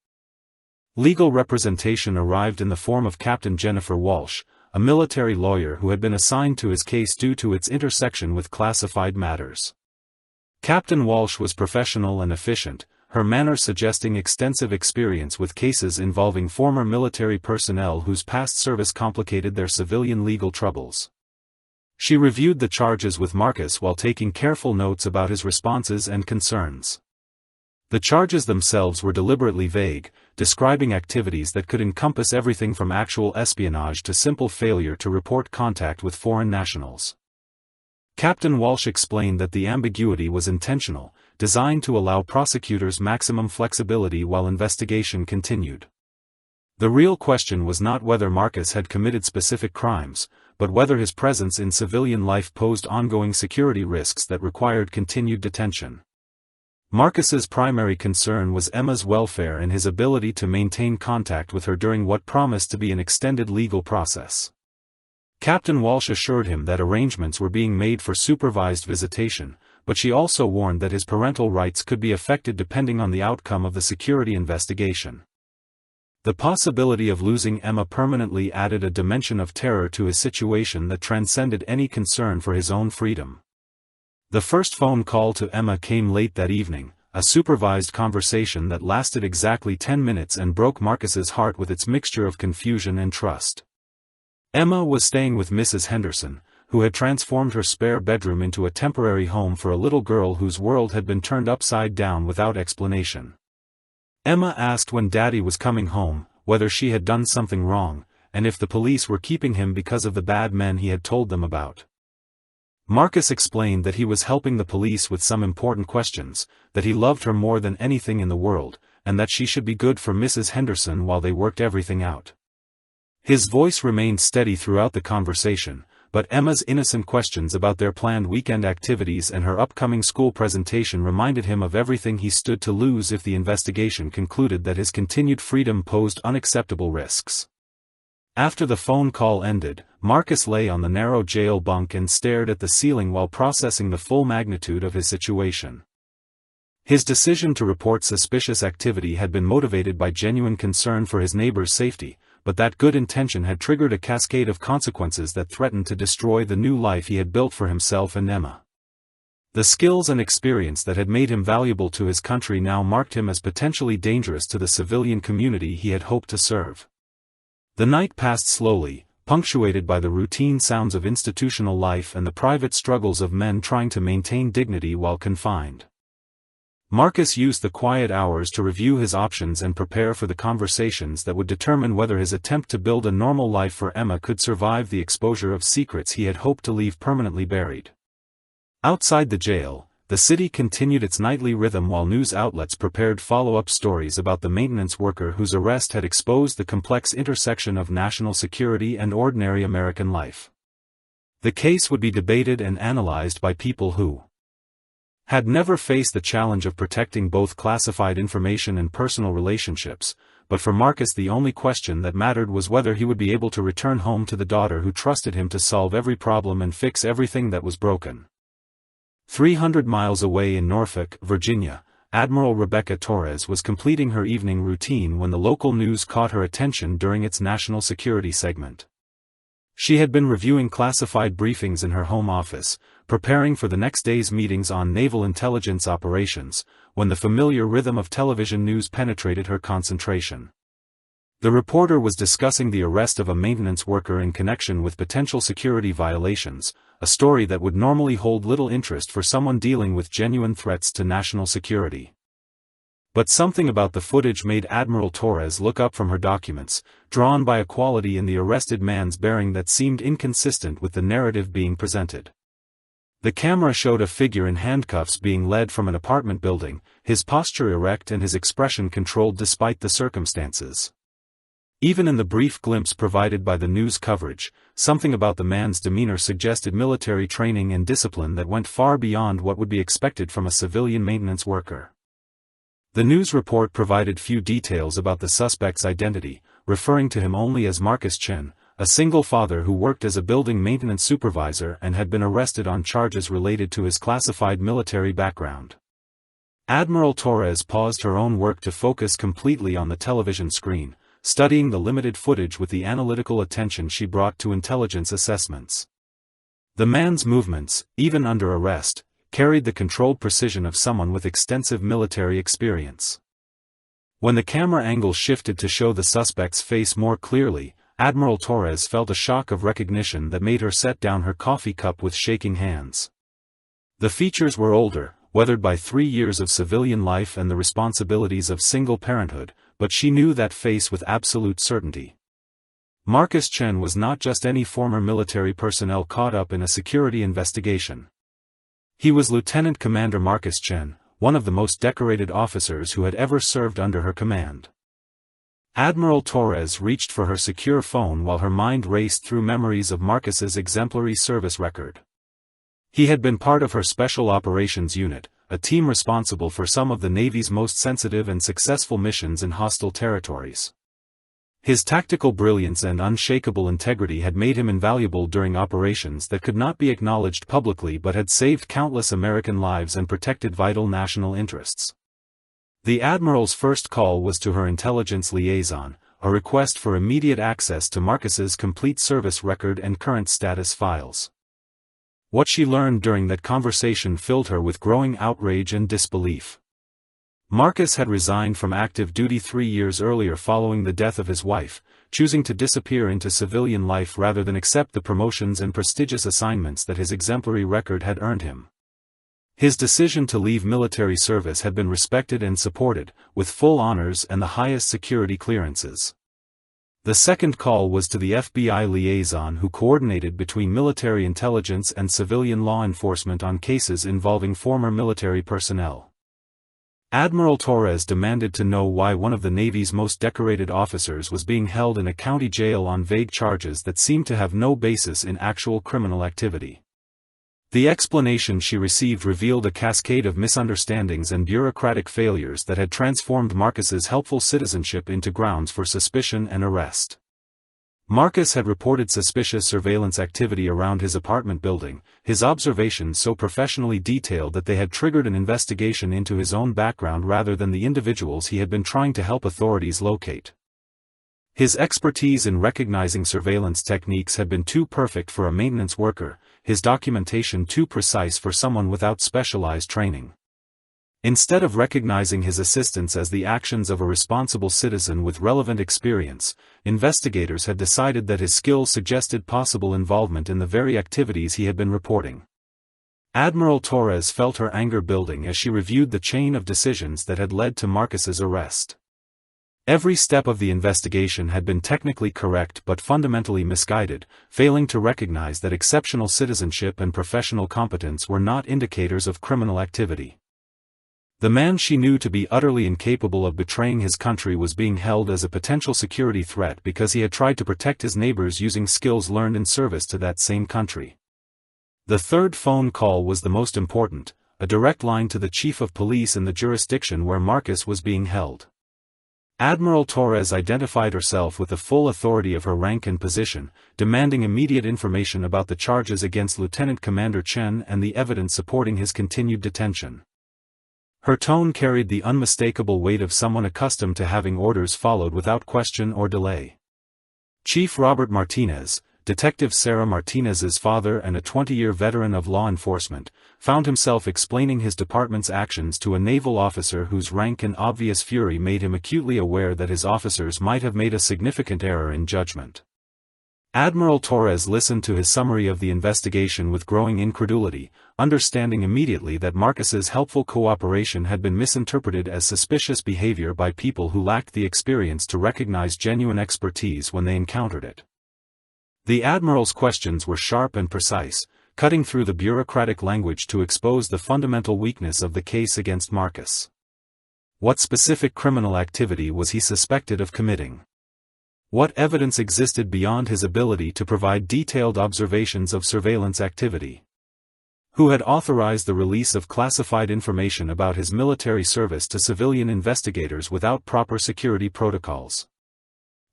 Legal representation arrived in the form of Captain Jennifer Walsh, a military lawyer who had been assigned to his case due to its intersection with classified matters. Captain Walsh was professional and efficient, her manner suggesting extensive experience with cases involving former military personnel whose past service complicated their civilian legal troubles. She reviewed the charges with Marcus while taking careful notes about his responses and concerns. The charges themselves were deliberately vague, describing activities that could encompass everything from actual espionage to simple failure to report contact with foreign nationals. Captain Walsh explained that the ambiguity was intentional, designed to allow prosecutors maximum flexibility while investigation continued. The real question was not whether Marcus had committed specific crimes, but whether his presence in civilian life posed ongoing security risks that required continued detention. Marcus's primary concern was Emma's welfare and his ability to maintain contact with her during what promised to be an extended legal process. Captain Walsh assured him that arrangements were being made for supervised visitation, but she also warned that his parental rights could be affected depending on the outcome of the security investigation. The possibility of losing Emma permanently added a dimension of terror to his situation that transcended any concern for his own freedom. The first phone call to Emma came late that evening, a supervised conversation that lasted exactly 10 minutes and broke Marcus's heart with its mixture of confusion and trust. Emma was staying with Mrs. Henderson, who had transformed her spare bedroom into a temporary home for a little girl whose world had been turned upside down without explanation. Emma asked when Daddy was coming home, whether she had done something wrong, and if the police were keeping him because of the bad men he had told them about. Marcus explained that he was helping the police with some important questions, that he loved her more than anything in the world, and that she should be good for Mrs. Henderson while they worked everything out. His voice remained steady throughout the conversation, but Emma's innocent questions about their planned weekend activities and her upcoming school presentation reminded him of everything he stood to lose if the investigation concluded that his continued freedom posed unacceptable risks. After the phone call ended, Marcus lay on the narrow jail bunk and stared at the ceiling while processing the full magnitude of his situation. His decision to report suspicious activity had been motivated by genuine concern for his neighbor's safety, but that good intention had triggered a cascade of consequences that threatened to destroy the new life he had built for himself and Emma. The skills and experience that had made him valuable to his country now marked him as potentially dangerous to the civilian community he had hoped to serve. The night passed slowly, punctuated by the routine sounds of institutional life and the private struggles of men trying to maintain dignity while confined. Marcus used the quiet hours to review his options and prepare for the conversations that would determine whether his attempt to build a normal life for Emma could survive the exposure of secrets he had hoped to leave permanently buried. Outside the jail, the city continued its nightly rhythm while news outlets prepared follow-up stories about the maintenance worker whose arrest had exposed the complex intersection of national security and ordinary American life. The case would be debated and analyzed by people who had never faced the challenge of protecting both classified information and personal relationships, but for Marcus the only question that mattered was whether he would be able to return home to the daughter who trusted him to solve every problem and fix everything that was broken. 300 miles away in Norfolk, Virginia, Admiral Rebecca Torres was completing her evening routine when the local news caught her attention during its national security segment. She had been reviewing classified briefings in her home office, preparing for the next day's meetings on naval intelligence operations, when the familiar rhythm of television news penetrated her concentration. The reporter was discussing the arrest of a maintenance worker in connection with potential security violations, a story that would normally hold little interest for someone dealing with genuine threats to national security. But something about the footage made Admiral Torres look up from her documents, drawn by a quality in the arrested man's bearing that seemed inconsistent with the narrative being presented. The camera showed a figure in handcuffs being led from an apartment building, his posture erect and his expression controlled despite the circumstances. Even in the brief glimpse provided by the news coverage, something about the man's demeanor suggested military training and discipline that went far beyond what would be expected from a civilian maintenance worker. The news report provided few details about the suspect's identity, referring to him only as Marcus Chen, a single father who worked as a building maintenance supervisor and had been arrested on charges related to his classified military background. Admiral Torres paused her own work to focus completely on the television screen, studying the limited footage with the analytical attention she brought to intelligence assessments. The man's movements, even under arrest, carried the controlled precision of someone with extensive military experience. When the camera angle shifted to show the suspect's face more clearly, Admiral Torres felt a shock of recognition that made her set down her coffee cup with shaking hands. The features were older, weathered by 3 years of civilian life and the responsibilities of single parenthood, but she knew that face with absolute certainty. Marcus Chen was not just any former military personnel caught up in a security investigation. He was Lieutenant Commander Marcus Chen, one of the most decorated officers who had ever served under her command. Admiral Torres reached for her secure phone while her mind raced through memories of Marcus's exemplary service record. He had been part of her Special Operations Unit, a team responsible for some of the Navy's most sensitive and successful missions in hostile territories. His tactical brilliance and unshakable integrity had made him invaluable during operations that could not be acknowledged publicly but had saved countless American lives and protected vital national interests. The Admiral's first call was to her intelligence liaison, a request for immediate access to Marcus's complete service record and current status files. What she learned during that conversation filled her with growing outrage and disbelief. Marcus had resigned from active duty 3 years earlier following the death of his wife, choosing to disappear into civilian life rather than accept the promotions and prestigious assignments that his exemplary record had earned him. His decision to leave military service had been respected and supported, with full honors and the highest security clearances. The second call was to the FBI liaison who coordinated between military intelligence and civilian law enforcement on cases involving former military personnel. Admiral Torres demanded to know why one of the Navy's most decorated officers was being held in a county jail on vague charges that seemed to have no basis in actual criminal activity. The explanation she received revealed a cascade of misunderstandings and bureaucratic failures that had transformed Marcus's helpful citizenship into grounds for suspicion and arrest. Marcus had reported suspicious surveillance activity around his apartment building, his observations so professionally detailed that they had triggered an investigation into his own background rather than the individuals he had been trying to help authorities locate. His expertise in recognizing surveillance techniques had been too perfect for a maintenance worker, his documentation too precise for someone without specialized training. Instead of recognizing his assistance as the actions of a responsible citizen with relevant experience, investigators had decided that his skills suggested possible involvement in the very activities he had been reporting. Admiral Torres felt her anger building as she reviewed the chain of decisions that had led to Marcus's arrest. Every step of the investigation had been technically correct but fundamentally misguided, failing to recognize that exceptional citizenship and professional competence were not indicators of criminal activity. The man she knew to be utterly incapable of betraying his country was being held as a potential security threat because he had tried to protect his neighbors using skills learned in service to that same country. The third phone call was the most important, a direct line to the chief of police in the jurisdiction where Marcus was being held. Admiral Torres identified herself with the full authority of her rank and position, demanding immediate information about the charges against Lieutenant Commander Chen and the evidence supporting his continued detention. Her tone carried the unmistakable weight of someone accustomed to having orders followed without question or delay. Chief Robert Martinez, Detective Sarah Martinez's father and a 20-year veteran of law enforcement, found himself explaining his department's actions to a naval officer whose rank and obvious fury made him acutely aware that his officers might have made a significant error in judgment. Admiral Torres listened to his summary of the investigation with growing incredulity, understanding immediately that Marcus's helpful cooperation had been misinterpreted as suspicious behavior by people who lacked the experience to recognize genuine expertise when they encountered it. The Admiral's questions were sharp and precise, cutting through the bureaucratic language to expose the fundamental weakness of the case against Marcus. What specific criminal activity was he suspected of committing? What evidence existed beyond his ability to provide detailed observations of surveillance activity? Who had authorized the release of classified information about his military service to civilian investigators without proper security protocols?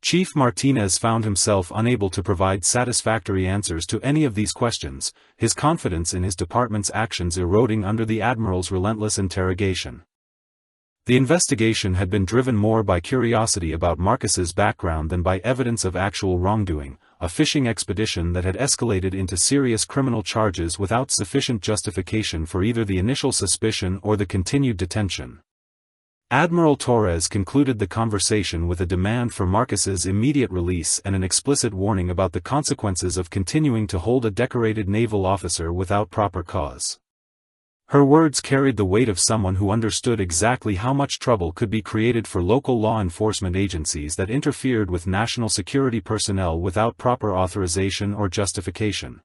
Chief Martinez found himself unable to provide satisfactory answers to any of these questions, his confidence in his department's actions eroding under the Admiral's relentless interrogation. The investigation had been driven more by curiosity about Marcus's background than by evidence of actual wrongdoing, a fishing expedition that had escalated into serious criminal charges without sufficient justification for either the initial suspicion or the continued detention. Admiral Torres concluded the conversation with a demand for Marcus's immediate release and an explicit warning about the consequences of continuing to hold a decorated naval officer without proper cause. Her words carried the weight of someone who understood exactly how much trouble could be created for local law enforcement agencies that interfered with national security personnel without proper authorization or justification.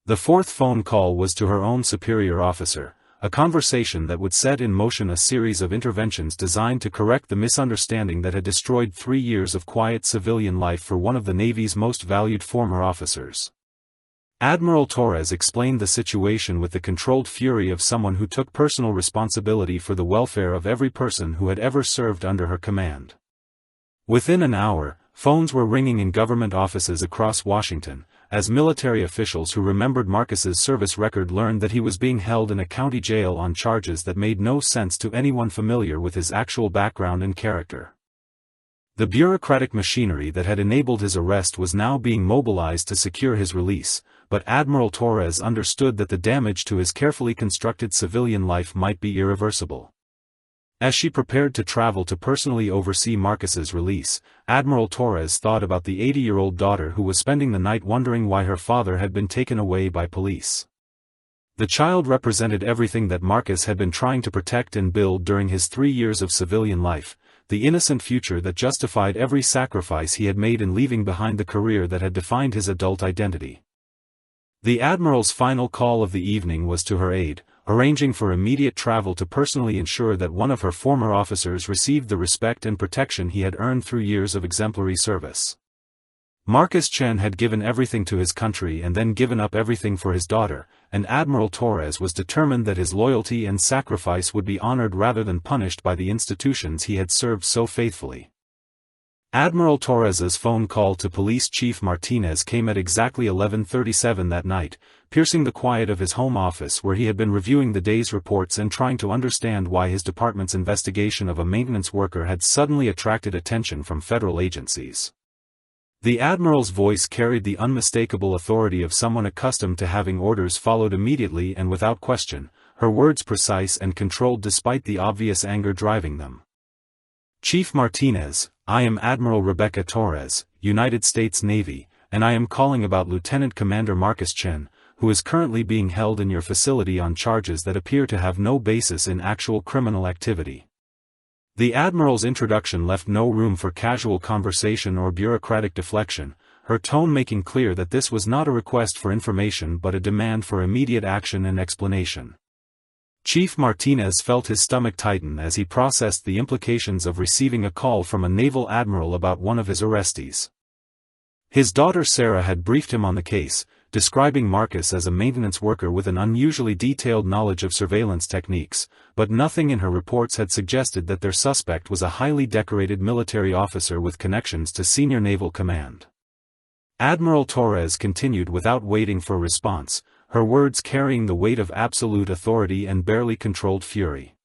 The fourth phone call was to her own superior officer, a conversation that would set in motion a series of interventions designed to correct the misunderstanding that had destroyed 3 years of quiet civilian life for one of the Navy's most valued former officers. Admiral Torres explained the situation with the controlled fury of someone who took personal responsibility for the welfare of every person who had ever served under her command. Within an hour, phones were ringing in government offices across Washington, as military officials who remembered Marcus's service record learned that he was being held in a county jail on charges that made no sense to anyone familiar with his actual background and character. The bureaucratic machinery that had enabled his arrest was now being mobilized to secure his release, but Admiral Torres understood that the damage to his carefully constructed civilian life might be irreversible. As she prepared to travel to personally oversee Marcus's release, Admiral Torres thought about the 80-year-old daughter who was spending the night wondering why her father had been taken away by police. The child represented everything that Marcus had been trying to protect and build during his 3 years of civilian life, the innocent future that justified every sacrifice he had made in leaving behind the career that had defined his adult identity. The Admiral's final call of the evening was to her aide, arranging for immediate travel to personally ensure that one of her former officers received the respect and protection he had earned through years of exemplary service. Marcus Chen had given everything to his country and then given up everything for his daughter, and Admiral Torres was determined that his loyalty and sacrifice would be honored rather than punished by the institutions he had served so faithfully. Admiral Torres's phone call to Police Chief Martinez came at exactly 11:37 that night, piercing the quiet of his home office where he had been reviewing the day's reports and trying to understand why his department's investigation of a maintenance worker had suddenly attracted attention from federal agencies. The Admiral's voice carried the unmistakable authority of someone accustomed to having orders followed immediately and without question, her words precise and controlled despite the obvious anger driving them. Chief Martinez, I am Admiral Rebecca Torres, United States Navy, and I am calling about Lieutenant Commander Marcus Chen, who is currently being held in your facility on charges that appear to have no basis in actual criminal activity. The Admiral's introduction left no room for casual conversation or bureaucratic deflection, her tone making clear that this was not a request for information but a demand for immediate action and explanation. Chief Martinez felt his stomach tighten as he processed the implications of receiving a call from a naval admiral about one of his arrestees. His daughter Sarah had briefed him on the case, describing Marcus as a maintenance worker with an unusually detailed knowledge of surveillance techniques, but nothing in her reports had suggested that their suspect was a highly decorated military officer with connections to senior naval command. Admiral Torres continued without waiting for a response, her words carrying the weight of absolute authority and barely controlled fury.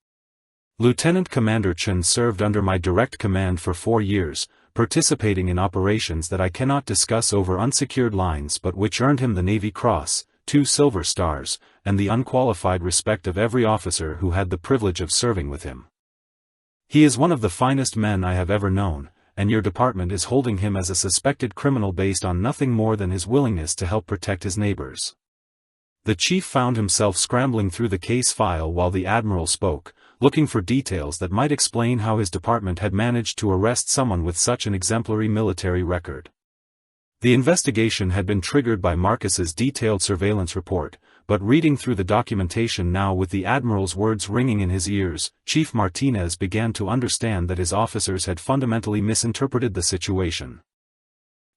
Lieutenant Commander Chen served under my direct command for 4 years, participating in operations that I cannot discuss over unsecured lines but which earned him the Navy Cross, 2 Silver Stars, and the unqualified respect of every officer who had the privilege of serving with him. He is one of the finest men I have ever known, and your department is holding him as a suspected criminal based on nothing more than his willingness to help protect his neighbors." The chief found himself scrambling through the case file while the Admiral spoke, looking for details that might explain how his department had managed to arrest someone with such an exemplary military record. The investigation had been triggered by Marcus's detailed surveillance report, but reading through the documentation now with the Admiral's words ringing in his ears, Chief Martinez began to understand that his officers had fundamentally misinterpreted the situation.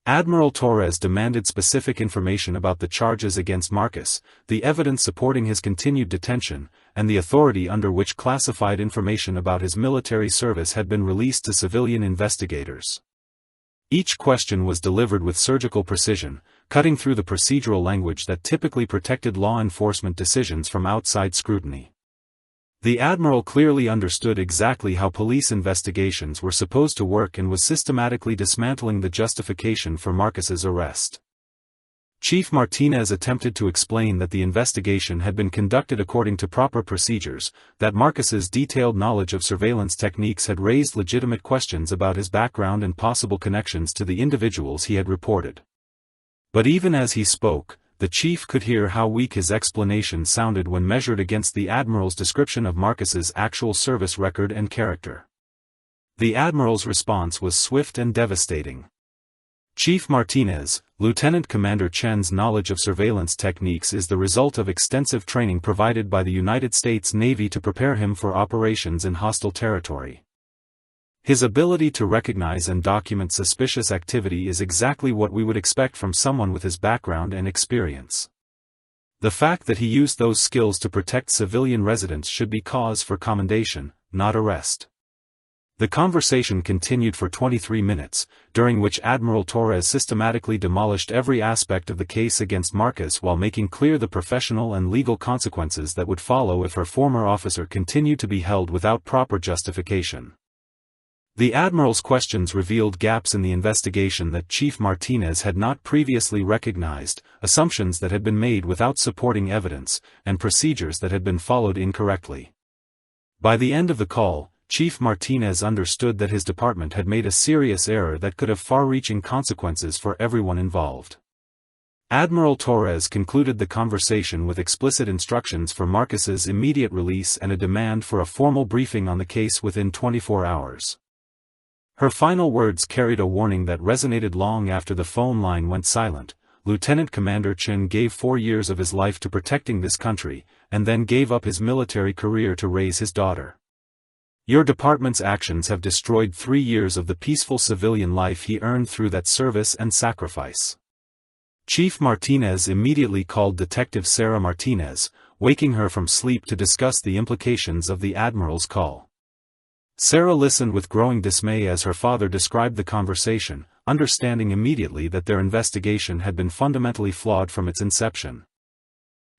Admiral Torres demanded specific information about the charges against Marcus, the evidence supporting his continued detention, and the authority under which classified information about his military service had been released to civilian investigators. Each question was delivered with surgical precision, cutting through the procedural language that typically protected law enforcement decisions from outside scrutiny. The Admiral clearly understood exactly how police investigations were supposed to work and was systematically dismantling the justification for Marcus's arrest. Chief Martinez attempted to explain that the investigation had been conducted according to proper procedures, that Marcus's detailed knowledge of surveillance techniques had raised legitimate questions about his background and possible connections to the individuals he had reported. But even as he spoke, the chief could hear how weak his explanation sounded when measured against the Admiral's description of Marcus's actual service record and character. The Admiral's response was swift and devastating. "Chief Martinez, Lieutenant Commander Chen's knowledge of surveillance techniques is the result of extensive training provided by the United States Navy to prepare him for operations in hostile territory. His ability to recognize and document suspicious activity is exactly what we would expect from someone with his background and experience. The fact that he used those skills to protect civilian residents should be cause for commendation, not arrest." The conversation continued for 23 minutes, during which Admiral Torres systematically demolished every aspect of the case against Marcus while making clear the professional and legal consequences that would follow if her former officer continued to be held without proper justification. The Admiral's questions revealed gaps in the investigation that Chief Martinez had not previously recognized, assumptions that had been made without supporting evidence, and procedures that had been followed incorrectly. By the end of the call, Chief Martinez understood that his department had made a serious error that could have far-reaching consequences for everyone involved. Admiral Torres concluded the conversation with explicit instructions for Marcus's immediate release and a demand for a formal briefing on the case within 24 hours. Her final words carried a warning that resonated long after the phone line went silent. "Lieutenant Commander Chen gave 4 years of his life to protecting this country, and then gave up his military career to raise his daughter. Your department's actions have destroyed 3 years of the peaceful civilian life he earned through that service and sacrifice." Chief Martinez immediately called Detective Sarah Martinez, waking her from sleep to discuss the implications of the Admiral's call. Sarah listened with growing dismay as her father described the conversation, understanding immediately that their investigation had been fundamentally flawed from its inception.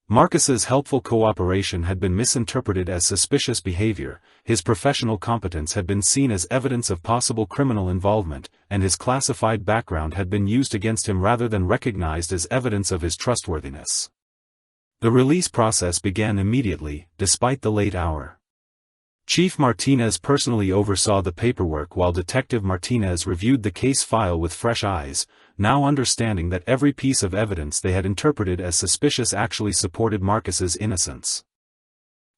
Marcus's helpful cooperation had been misinterpreted as suspicious behavior, his professional competence had been seen as evidence of possible criminal involvement, and his classified background had been used against him rather than recognized as evidence of his trustworthiness. The release process began immediately, despite the late hour. Chief Martinez personally oversaw the paperwork while Detective Martinez reviewed the case file with fresh eyes, now understanding that every piece of evidence they had interpreted as suspicious actually supported Marcus's innocence.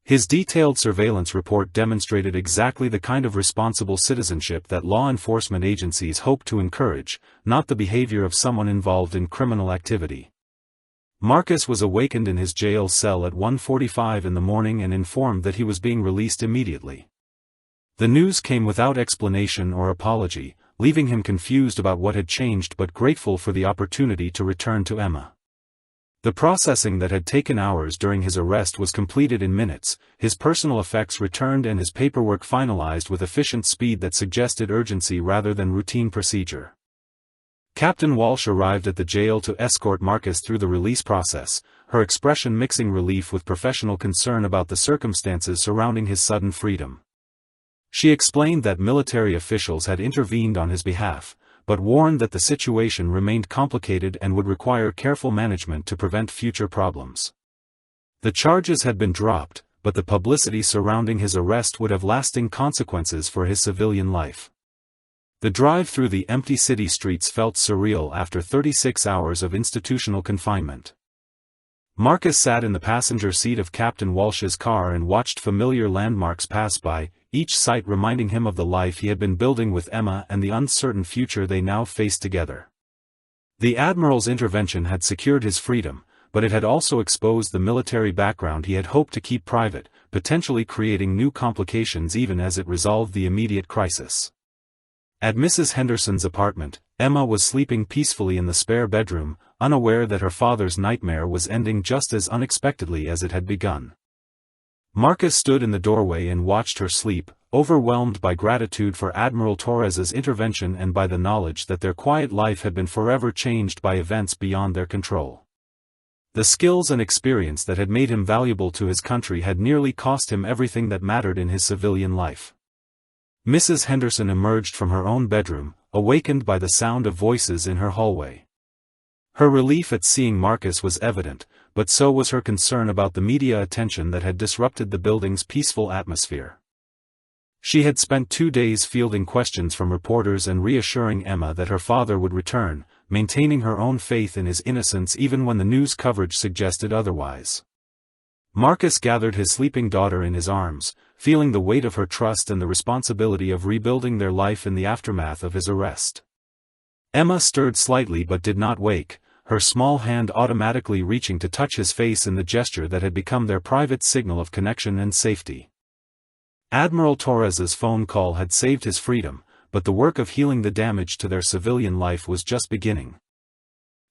His detailed surveillance report demonstrated exactly the kind of responsible citizenship that law enforcement agencies hope to encourage, not the behavior of someone involved in criminal activity. Marcus was awakened in his jail cell at 1:45 in the morning and informed that he was being released immediately. The news came without explanation or apology, leaving him confused about what had changed but grateful for the opportunity to return to Emma. The processing that had taken hours during his arrest was completed in minutes, his personal effects returned and his paperwork finalized with efficient speed that suggested urgency rather than routine procedure. Captain Walsh arrived at the jail to escort Marcus through the release process, her expression mixing relief with professional concern about the circumstances surrounding his sudden freedom. She explained that military officials had intervened on his behalf, but warned that the situation remained complicated and would require careful management to prevent future problems. The charges had been dropped, but the publicity surrounding his arrest would have lasting consequences for his civilian life. The drive through the empty city streets felt surreal after 36 hours of institutional confinement. Marcus sat in the passenger seat of Captain Walsh's car and watched familiar landmarks pass by, each sight reminding him of the life he had been building with Emma and the uncertain future they now faced together. The Admiral's intervention had secured his freedom, but it had also exposed the military background he had hoped to keep private, potentially creating new complications even as it resolved the immediate crisis. At Mrs. Henderson's apartment, Emma was sleeping peacefully in the spare bedroom, unaware that her father's nightmare was ending just as unexpectedly as it had begun. Marcus stood in the doorway and watched her sleep, overwhelmed by gratitude for Admiral Torres's intervention and by the knowledge that their quiet life had been forever changed by events beyond their control. The skills and experience that had made him valuable to his country had nearly cost him everything that mattered in his civilian life. Mrs. Henderson emerged from her own bedroom, awakened by the sound of voices in her hallway. Her relief at seeing Marcus was evident, but so was her concern about the media attention that had disrupted the building's peaceful atmosphere. She had spent 2 days fielding questions from reporters and reassuring Emma that her father would return, maintaining her own faith in his innocence even when the news coverage suggested otherwise. Marcus gathered his sleeping daughter in his arms, feeling the weight of her trust and the responsibility of rebuilding their life in the aftermath of his arrest. Emma stirred slightly but did not wake, her small hand automatically reaching to touch his face in the gesture that had become their private signal of connection and safety. Admiral Torres's phone call had saved his freedom, but the work of healing the damage to their civilian life was just beginning.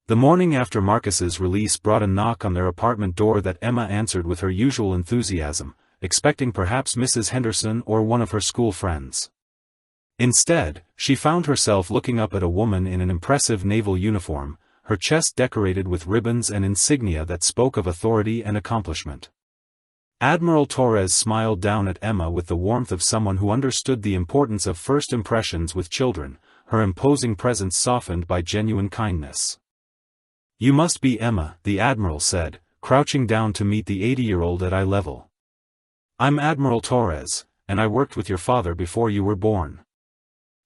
The morning after Marcus's release brought a knock on their apartment door that Emma answered with her usual enthusiasm, expecting perhaps Mrs. Henderson or one of her school friends. Instead, she found herself looking up at a woman in an impressive naval uniform, her chest decorated with ribbons and insignia that spoke of authority and accomplishment. Admiral Torres smiled down at Emma with the warmth of someone who understood the importance of first impressions with children, her imposing presence softened by genuine kindness. "You must be Emma," the Admiral said, crouching down to meet the 80-year-old at eye level. "I'm Admiral Torres, and I worked with your father before you were born.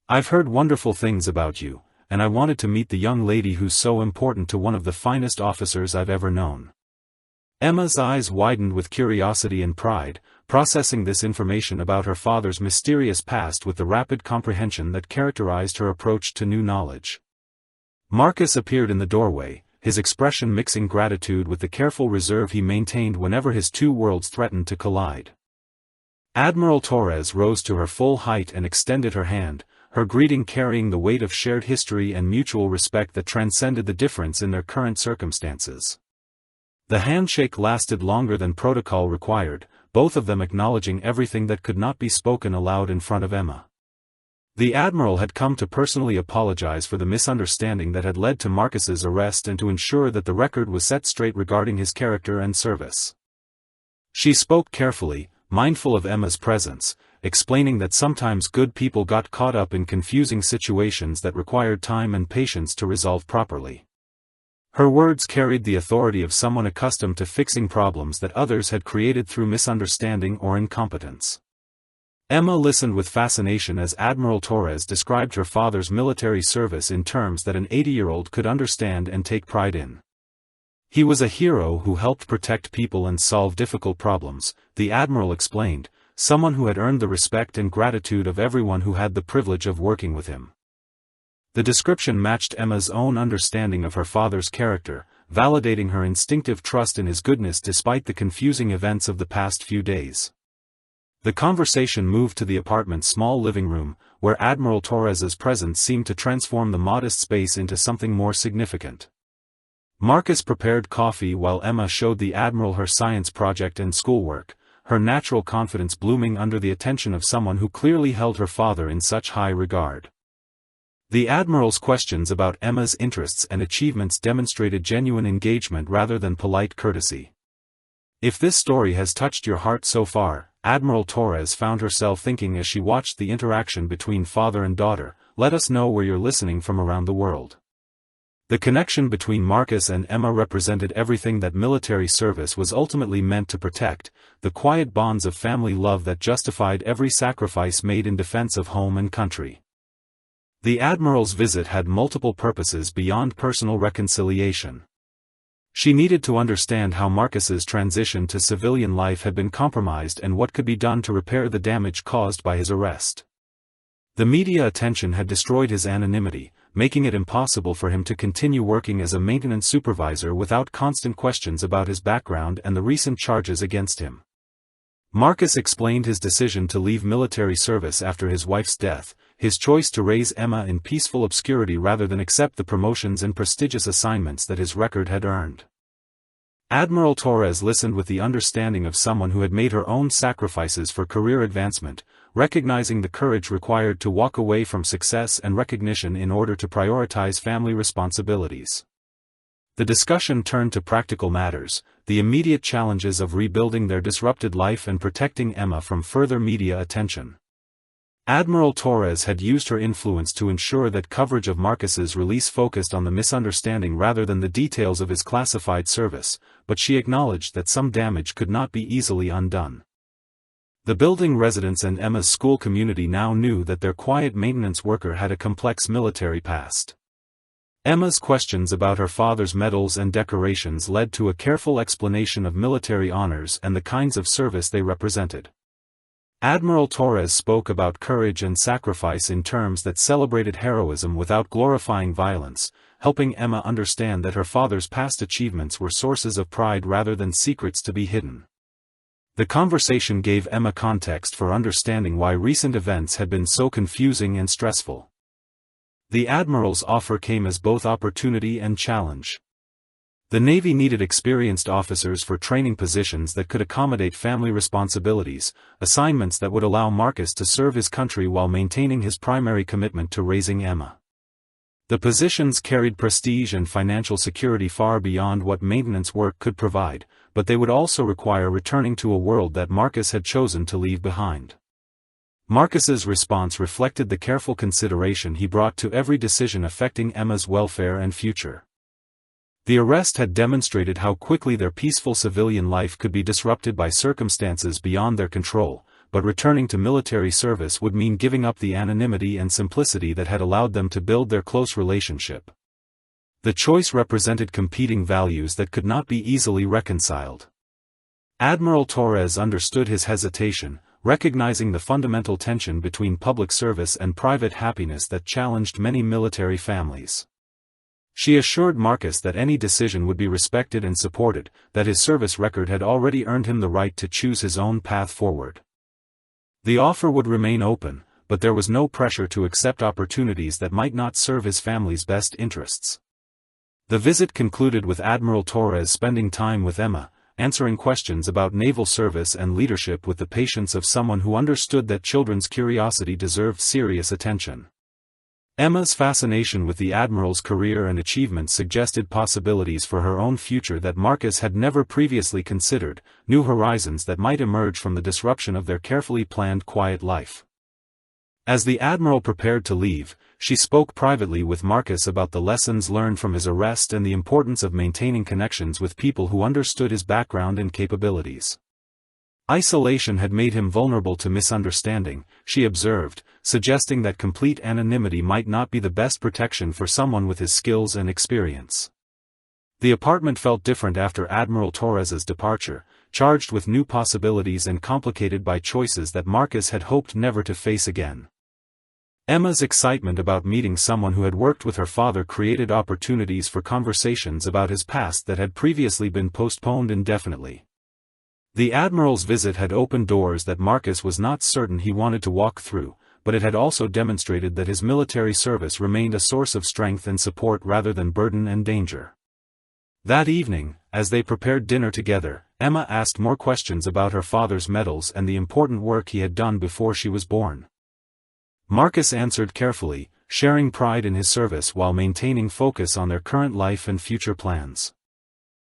I've heard wonderful things about you, and I wanted to meet the young lady who's so important to one of the finest officers I've ever known." Emma's eyes widened with curiosity and pride, processing this information about her father's mysterious past with the rapid comprehension that characterized her approach to new knowledge. Marcus appeared in the doorway, his expression mixing gratitude with the careful reserve he maintained whenever his two worlds threatened to collide. Admiral Torres rose to her full height and extended her hand, her greeting carrying the weight of shared history and mutual respect that transcended the difference in their current circumstances. The handshake lasted longer than protocol required, both of them acknowledging everything that could not be spoken aloud in front of Emma. The Admiral had come to personally apologize for the misunderstanding that had led to Marcus's arrest and to ensure that the record was set straight regarding his character and service. She spoke carefully, mindful of Emma's presence, explaining that sometimes good people got caught up in confusing situations that required time and patience to resolve properly. Her words carried the authority of someone accustomed to fixing problems that others had created through misunderstanding or incompetence. Emma listened with fascination as Admiral Torres described her father's military service in terms that an 80-year-old could understand and take pride in. "He was a hero who helped protect people and solve difficult problems," the Admiral explained, "someone who had earned the respect and gratitude of everyone who had the privilege of working with him." The description matched Emma's own understanding of her father's character, validating her instinctive trust in his goodness despite the confusing events of the past few days. The conversation moved to the apartment's small living room, where Admiral Torres's presence seemed to transform the modest space into something more significant. Marcus prepared coffee while Emma showed the Admiral her science project and schoolwork, her natural confidence blooming under the attention of someone who clearly held her father in such high regard. The Admiral's questions about Emma's interests and achievements demonstrated genuine engagement rather than polite courtesy. "If this story has touched your heart so far," Admiral Torres found herself thinking as she watched the interaction between father and daughter, "let us know where you're listening from around the world." The connection between Marcus and Emma represented everything that military service was ultimately meant to protect, the quiet bonds of family love that justified every sacrifice made in defense of home and country. The Admiral's visit had multiple purposes beyond personal reconciliation. She needed to understand how Marcus's transition to civilian life had been compromised and what could be done to repair the damage caused by his arrest. The media attention had destroyed his anonymity, making it impossible for him to continue working as a maintenance supervisor without constant questions about his background and the recent charges against him. Marcus explained his decision to leave military service after his wife's death, his choice to raise Emma in peaceful obscurity rather than accept the promotions and prestigious assignments that his record had earned. Admiral Torres listened with the understanding of someone who had made her own sacrifices for career advancement, recognizing the courage required to walk away from success and recognition in order to prioritize family responsibilities. The discussion turned to practical matters, the immediate challenges of rebuilding their disrupted life and protecting Emma from further media attention. Admiral Torres had used her influence to ensure that coverage of Marcus's release focused on the misunderstanding rather than the details of his classified service, but she acknowledged that some damage could not be easily undone. The building residents and Emma's school community now knew that their quiet maintenance worker had a complex military past. Emma's questions about her father's medals and decorations led to a careful explanation of military honors and the kinds of service they represented. Admiral Torres spoke about courage and sacrifice in terms that celebrated heroism without glorifying violence, helping Emma understand that her father's past achievements were sources of pride rather than secrets to be hidden. The conversation gave Emma context for understanding why recent events had been so confusing and stressful. The Admiral's offer came as both opportunity and challenge. The Navy needed experienced officers for training positions that could accommodate family responsibilities, assignments that would allow Marcus to serve his country while maintaining his primary commitment to raising Emma. The positions carried prestige and financial security far beyond what maintenance work could provide, but they would also require returning to a world that Marcus had chosen to leave behind. Marcus's response reflected the careful consideration he brought to every decision affecting Emma's welfare and future. The arrest had demonstrated how quickly their peaceful civilian life could be disrupted by circumstances beyond their control, but returning to military service would mean giving up the anonymity and simplicity that had allowed them to build their close relationship. The choice represented competing values that could not be easily reconciled. Admiral Torres understood his hesitation, recognizing the fundamental tension between public service and private happiness that challenged many military families. She assured Marcus that any decision would be respected and supported, that his service record had already earned him the right to choose his own path forward. The offer would remain open, but there was no pressure to accept opportunities that might not serve his family's best interests. The visit concluded with Admiral Torres spending time with Emma, answering questions about naval service and leadership with the patience of someone who understood that children's curiosity deserved serious attention. Emma's fascination with the Admiral's career and achievements suggested possibilities for her own future that Marcus had never previously considered, new horizons that might emerge from the disruption of their carefully planned quiet life. As the Admiral prepared to leave, she spoke privately with Marcus about the lessons learned from his arrest and the importance of maintaining connections with people who understood his background and capabilities. Isolation had made him vulnerable to misunderstanding, she observed, suggesting that complete anonymity might not be the best protection for someone with his skills and experience. The apartment felt different after Admiral Torres's departure, charged with new possibilities and complicated by choices that Marcus had hoped never to face again. Emma's excitement about meeting someone who had worked with her father created opportunities for conversations about his past that had previously been postponed indefinitely. The Admiral's visit had opened doors that Marcus was not certain he wanted to walk through, but it had also demonstrated that his military service remained a source of strength and support rather than burden and danger. That evening, as they prepared dinner together, Emma asked more questions about her father's medals and the important work he had done before she was born. Marcus answered carefully, sharing pride in his service while maintaining focus on their current life and future plans.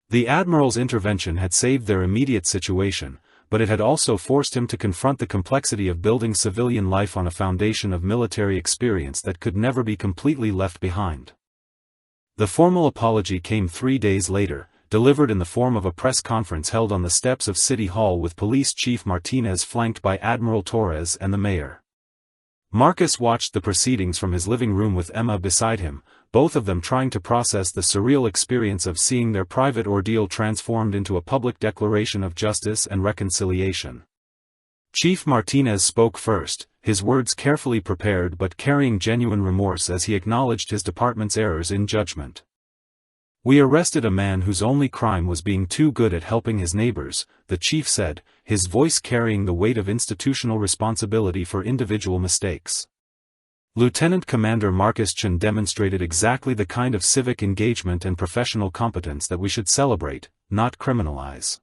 The Admiral's intervention had saved their immediate situation, but it had also forced him to confront the complexity of building civilian life on a foundation of military experience that could never be completely left behind. The formal apology came 3 days later, delivered in the form of a press conference held on the steps of City Hall with Police Chief Martinez flanked by Admiral Torres and the mayor. Marcus watched the proceedings from his living room with Emma beside him, both of them trying to process the surreal experience of seeing their private ordeal transformed into a public declaration of justice and reconciliation. Chief Martinez spoke first, his words carefully prepared but carrying genuine remorse as he acknowledged his department's errors in judgment. "We arrested a man whose only crime was being too good at helping his neighbors," the chief said, his voice carrying the weight of institutional responsibility for individual mistakes. Lieutenant Commander Marcus Chen demonstrated exactly the kind of civic engagement and professional competence that we should celebrate, not criminalize.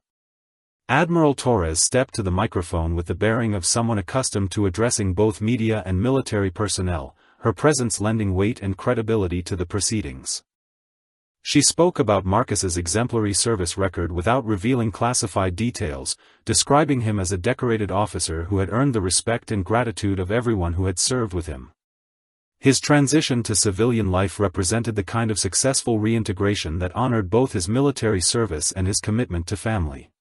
Admiral Torres stepped to the microphone with the bearing of someone accustomed to addressing both media and military personnel, her presence lending weight and credibility to the proceedings. She spoke about Marcus's exemplary service record without revealing classified details, describing him as a decorated officer who had earned the respect and gratitude of everyone who had served with him. His transition to civilian life represented the kind of successful reintegration that honored both his military service and his commitment to family.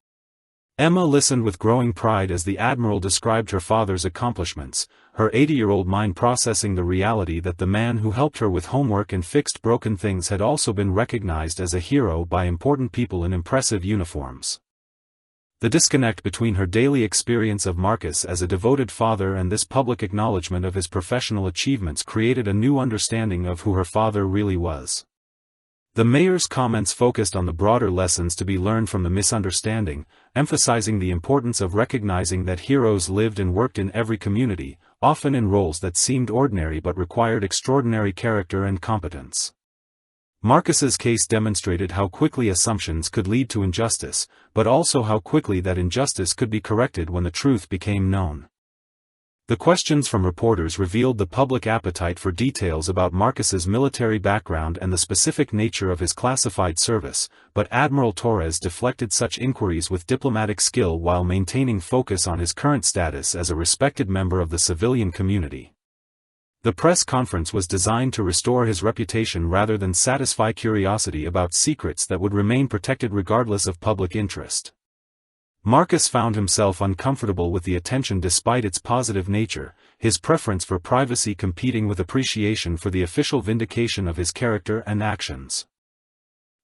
Emma listened with growing pride as the Admiral described her father's accomplishments, her 80-year-old mind processing the reality that the man who helped her with homework and fixed broken things had also been recognized as a hero by important people in impressive uniforms. The disconnect between her daily experience of Marcus as a devoted father and this public acknowledgement of his professional achievements created a new understanding of who her father really was. The mayor's comments focused on the broader lessons to be learned from the misunderstanding, emphasizing the importance of recognizing that heroes lived and worked in every community, often in roles that seemed ordinary but required extraordinary character and competence. Marcus's case demonstrated how quickly assumptions could lead to injustice, but also how quickly that injustice could be corrected when the truth became known. The questions from reporters revealed the public appetite for details about Marcus's military background and the specific nature of his classified service, but Admiral Torres deflected such inquiries with diplomatic skill while maintaining focus on his current status as a respected member of the civilian community. The press conference was designed to restore his reputation rather than satisfy curiosity about secrets that would remain protected regardless of public interest. Marcus found himself uncomfortable with the attention despite its positive nature, his preference for privacy competing with appreciation for the official vindication of his character and actions.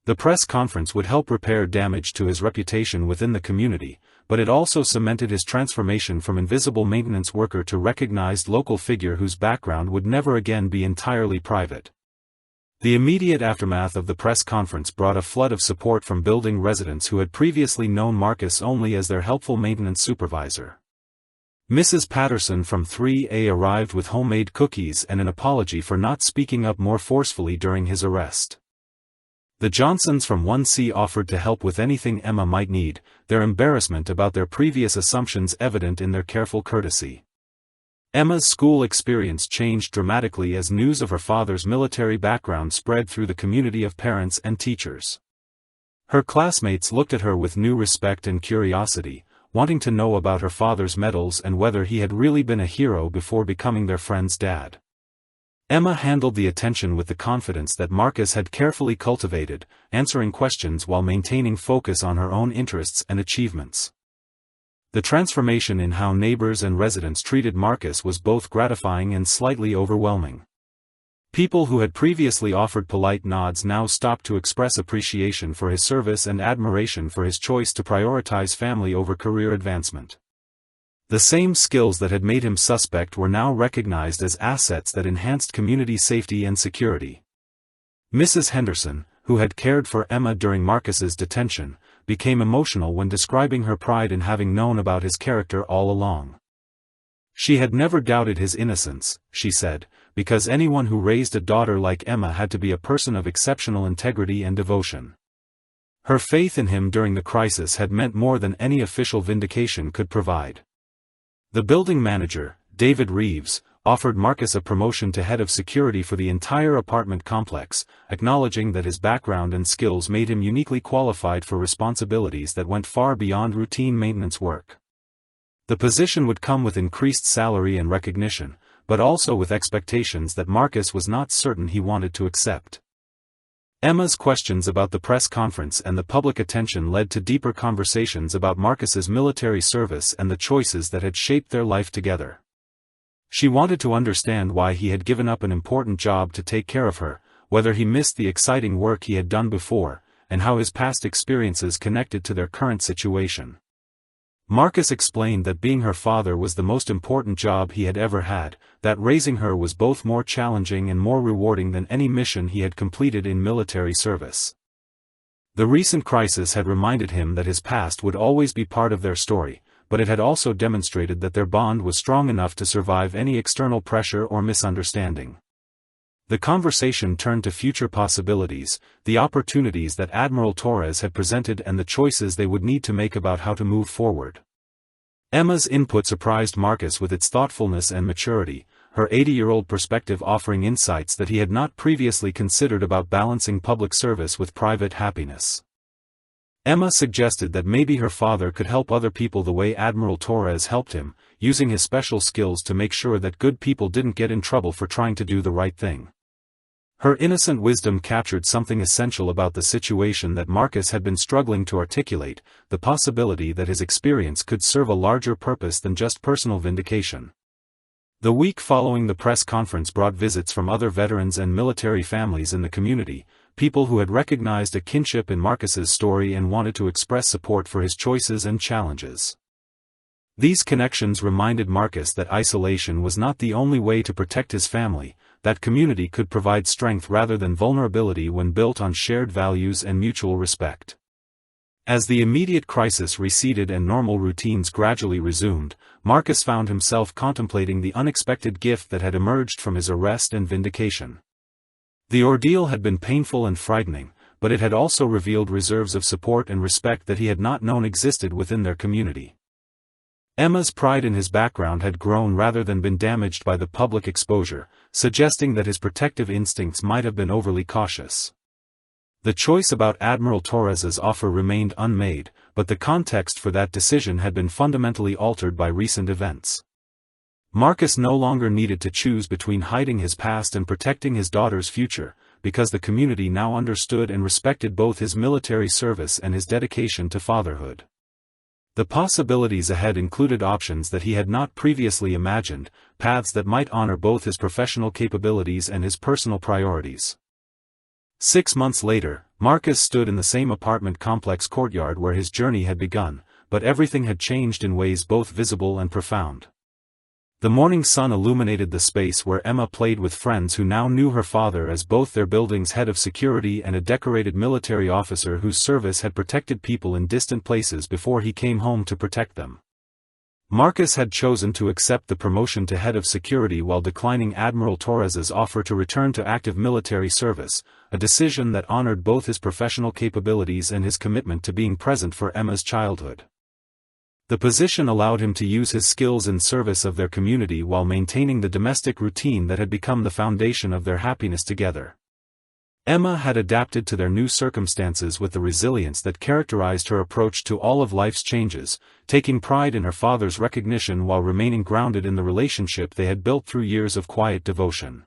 The press conference would help repair damage to his reputation within the community, but it also cemented his transformation from invisible maintenance worker to recognized local figure whose background would never again be entirely private. The immediate aftermath of the press conference brought a flood of support from building residents who had previously known Marcus only as their helpful maintenance supervisor. Mrs. Patterson from 3A arrived with homemade cookies and an apology for not speaking up more forcefully during his arrest. The Johnsons from 1C offered to help with anything Emma might need, their embarrassment about their previous assumptions evident in their careful courtesy. Emma's school experience changed dramatically as news of her father's military background spread through the community of parents and teachers. Her classmates looked at her with new respect and curiosity, wanting to know about her father's medals and whether he had really been a hero before becoming their friend's dad. Emma handled the attention with the confidence that Marcus had carefully cultivated, answering questions while maintaining focus on her own interests and achievements. The transformation in how neighbors and residents treated Marcus was both gratifying and slightly overwhelming. People who had previously offered polite nods now stopped to express appreciation for his service and admiration for his choice to prioritize family over career advancement. The same skills that had made him suspect were now recognized as assets that enhanced community safety and security. Mrs. Henderson, who had cared for Emma during Marcus's detention, became emotional when describing her pride in having known about his character all along. She had never doubted his innocence, she said, because anyone who raised a daughter like Emma had to be a person of exceptional integrity and devotion. Her faith in him during the crisis had meant more than any official vindication could provide. The building manager, David Reeves, offered Marcus a promotion to head of security for the entire apartment complex, acknowledging that his background and skills made him uniquely qualified for responsibilities that went far beyond routine maintenance work. The position would come with increased salary and recognition, but also with expectations that Marcus was not certain he wanted to accept. Emma's questions about the press conference and the public attention led to deeper conversations about Marcus's military service and the choices that had shaped their life together. She wanted to understand why he had given up an important job to take care of her, whether he missed the exciting work he had done before, and how his past experiences connected to their current situation. Marcus explained that being her father was the most important job he had ever had, that raising her was both more challenging and more rewarding than any mission he had completed in military service. The recent crisis had reminded him that his past would always be part of their story, but it had also demonstrated that their bond was strong enough to survive any external pressure or misunderstanding. The conversation turned to future possibilities, the opportunities that Admiral Torres had presented and the choices they would need to make about how to move forward. Emma's input surprised Marcus with its thoughtfulness and maturity, her 80-year-old perspective offering insights that he had not previously considered about balancing public service with private happiness. Emma suggested that maybe her father could help other people the way Admiral Torres helped him, using his special skills to make sure that good people didn't get in trouble for trying to do the right thing. Her innocent wisdom captured something essential about the situation that Marcus had been struggling to articulate, the possibility that his experience could serve a larger purpose than just personal vindication. The week following the press conference brought visits from other veterans and military families in the community, people who had recognized a kinship in Marcus's story and wanted to express support for his choices and challenges. These connections reminded Marcus that isolation was not the only way to protect his family, that community could provide strength rather than vulnerability when built on shared values and mutual respect. As the immediate crisis receded and normal routines gradually resumed, Marcus found himself contemplating the unexpected gift that had emerged from his arrest and vindication. The ordeal had been painful and frightening, but it had also revealed reserves of support and respect that he had not known existed within their community. Emma's pride in his background had grown rather than been damaged by the public exposure, suggesting that his protective instincts might have been overly cautious. The choice about Admiral Torres's offer remained unmade, but the context for that decision had been fundamentally altered by recent events. Marcus no longer needed to choose between hiding his past and protecting his daughter's future, because the community now understood and respected both his military service and his dedication to fatherhood. The possibilities ahead included options that he had not previously imagined, paths that might honor both his professional capabilities and his personal priorities. 6 months later, Marcus stood in the same apartment complex courtyard where his journey had begun, but everything had changed in ways both visible and profound. The morning sun illuminated the space where Emma played with friends who now knew her father as both their building's head of security and a decorated military officer whose service had protected people in distant places before he came home to protect them. Marcus had chosen to accept the promotion to head of security while declining Admiral Torres's offer to return to active military service, a decision that honored both his professional capabilities and his commitment to being present for Emma's childhood. The position allowed him to use his skills in service of their community while maintaining the domestic routine that had become the foundation of their happiness together. Emma had adapted to their new circumstances with the resilience that characterized her approach to all of life's changes, taking pride in her father's recognition while remaining grounded in the relationship they had built through years of quiet devotion.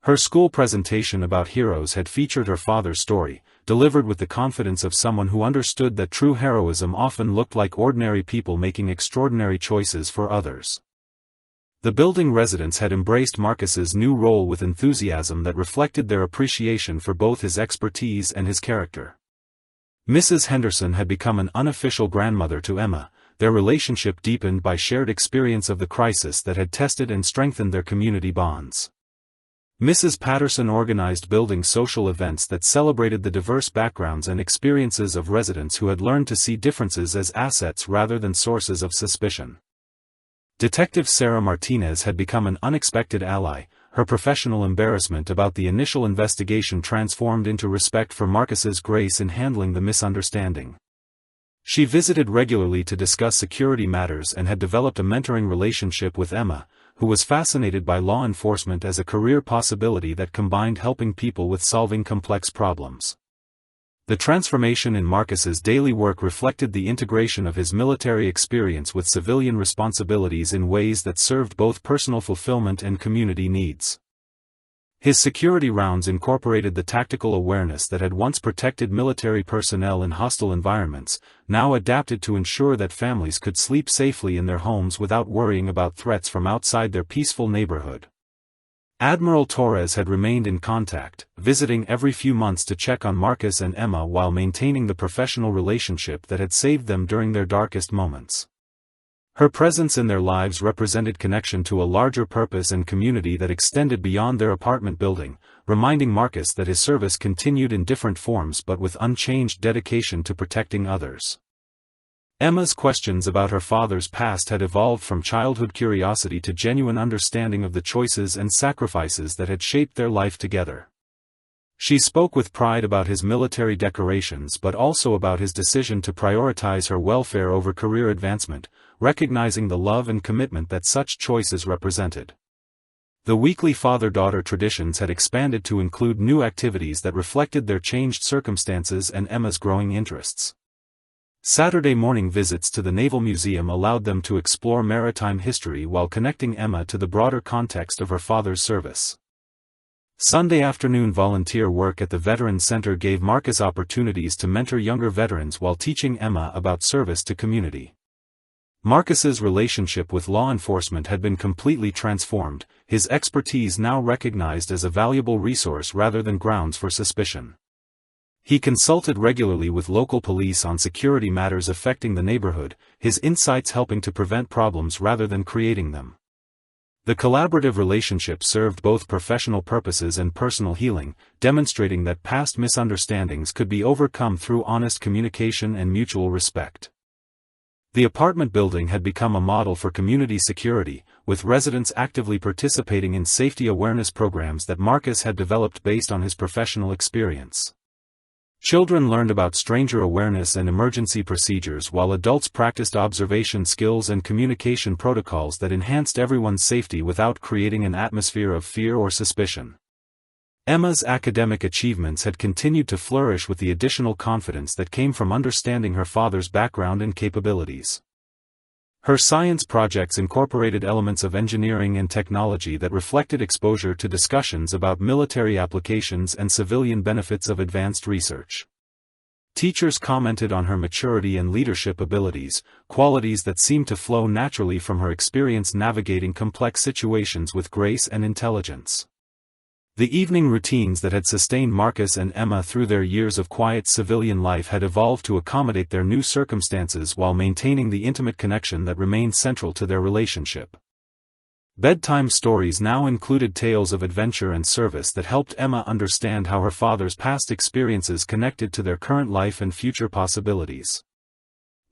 Her school presentation about heroes had featured her father's story, delivered with the confidence of someone who understood that true heroism often looked like ordinary people making extraordinary choices for others. The building residents had embraced Marcus's new role with enthusiasm that reflected their appreciation for both his expertise and his character. Mrs. Henderson had become an unofficial grandmother to Emma, their relationship deepened by shared experience of the crisis that had tested and strengthened their community bonds. Mrs. Patterson organized building social events that celebrated the diverse backgrounds and experiences of residents who had learned to see differences as assets rather than sources of suspicion. Detective Sarah Martinez had become an unexpected ally, her professional embarrassment about the initial investigation transformed into respect for Marcus's grace in handling the misunderstanding. She visited regularly to discuss security matters and had developed a mentoring relationship with Emma, who was fascinated by law enforcement as a career possibility that combined helping people with solving complex problems. The transformation in Marcus's daily work reflected the integration of his military experience with civilian responsibilities in ways that served both personal fulfillment and community needs. His security rounds incorporated the tactical awareness that had once protected military personnel in hostile environments, now adapted to ensure that families could sleep safely in their homes without worrying about threats from outside their peaceful neighborhood. Admiral Torres had remained in contact, visiting every few months to check on Marcus and Emma while maintaining the professional relationship that had saved them during their darkest moments. Her presence in their lives represented connection to a larger purpose and community that extended beyond their apartment building, reminding Marcus that his service continued in different forms but with unchanged dedication to protecting others. Emma's questions about her father's past had evolved from childhood curiosity to genuine understanding of the choices and sacrifices that had shaped their life together. She spoke with pride about his military decorations but also about his decision to prioritize her welfare over career advancement, recognizing the love and commitment that such choices represented. The weekly father-daughter traditions had expanded to include new activities that reflected their changed circumstances and Emma's growing interests. Saturday morning visits to the Naval Museum allowed them to explore maritime history while connecting Emma to the broader context of her father's service. Sunday afternoon volunteer work at the Veterans Center gave Marcus opportunities to mentor younger veterans while teaching Emma about service to community. Marcus's relationship with law enforcement had been completely transformed, his expertise now recognized as a valuable resource rather than grounds for suspicion. He consulted regularly with local police on security matters affecting the neighborhood, his insights helping to prevent problems rather than creating them. The collaborative relationship served both professional purposes and personal healing, demonstrating that past misunderstandings could be overcome through honest communication and mutual respect. The apartment building had become a model for community security, with residents actively participating in safety awareness programs that Marcus had developed based on his professional experience. Children learned about stranger awareness and emergency procedures while adults practiced observation skills and communication protocols that enhanced everyone's safety without creating an atmosphere of fear or suspicion. Emma's academic achievements had continued to flourish with the additional confidence that came from understanding her father's background and capabilities. Her science projects incorporated elements of engineering and technology that reflected exposure to discussions about military applications and civilian benefits of advanced research. Teachers commented on her maturity and leadership abilities, qualities that seemed to flow naturally from her experience navigating complex situations with grace and intelligence. The evening routines that had sustained Marcus and Emma through their years of quiet civilian life had evolved to accommodate their new circumstances while maintaining the intimate connection that remained central to their relationship. Bedtime stories now included tales of adventure and service that helped Emma understand how her father's past experiences connected to their current life and future possibilities.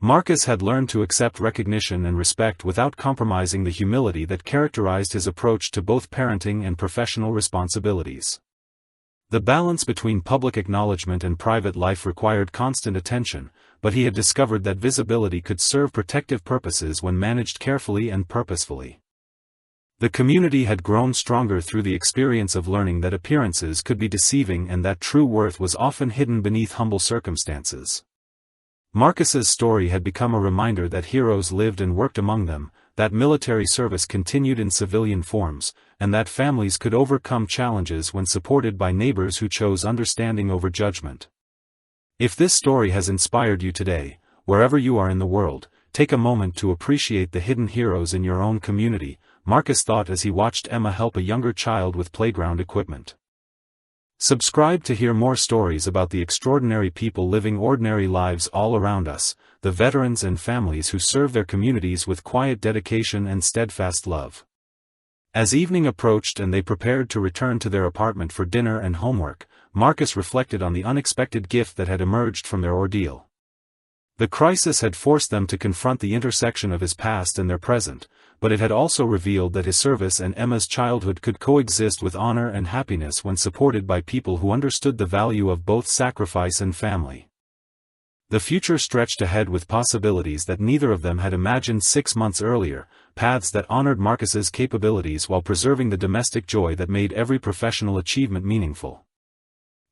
Marcus had learned to accept recognition and respect without compromising the humility that characterized his approach to both parenting and professional responsibilities. The balance between public acknowledgement and private life required constant attention, but he had discovered that visibility could serve protective purposes when managed carefully and purposefully. The community had grown stronger through the experience of learning that appearances could be deceiving and that true worth was often hidden beneath humble circumstances. Marcus's story had become a reminder that heroes lived and worked among them, that military service continued in civilian forms, and that families could overcome challenges when supported by neighbors who chose understanding over judgment. If this story has inspired you today, wherever you are in the world, take a moment to appreciate the hidden heroes in your own community, Marcus thought as he watched Emma help a younger child with playground equipment. Subscribe to hear more stories about the extraordinary people living ordinary lives all around us, the veterans and families who serve their communities with quiet dedication and steadfast love. As evening approached and they prepared to return to their apartment for dinner and homework, Marcus reflected on the unexpected gift that had emerged from their ordeal. The crisis had forced them to confront the intersection of his past and their present, but it had also revealed that his service and Emma's childhood could coexist with honor and happiness when supported by people who understood the value of both sacrifice and family. The future stretched ahead with possibilities that neither of them had imagined 6 months earlier, paths that honored Marcus's capabilities while preserving the domestic joy that made every professional achievement meaningful.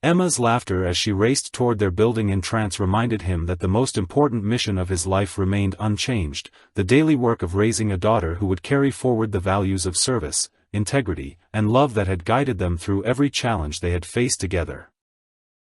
Emma's laughter as she raced toward their building in trance reminded him that the most important mission of his life remained unchanged, the daily work of raising a daughter who would carry forward the values of service, integrity, and love that had guided them through every challenge they had faced together.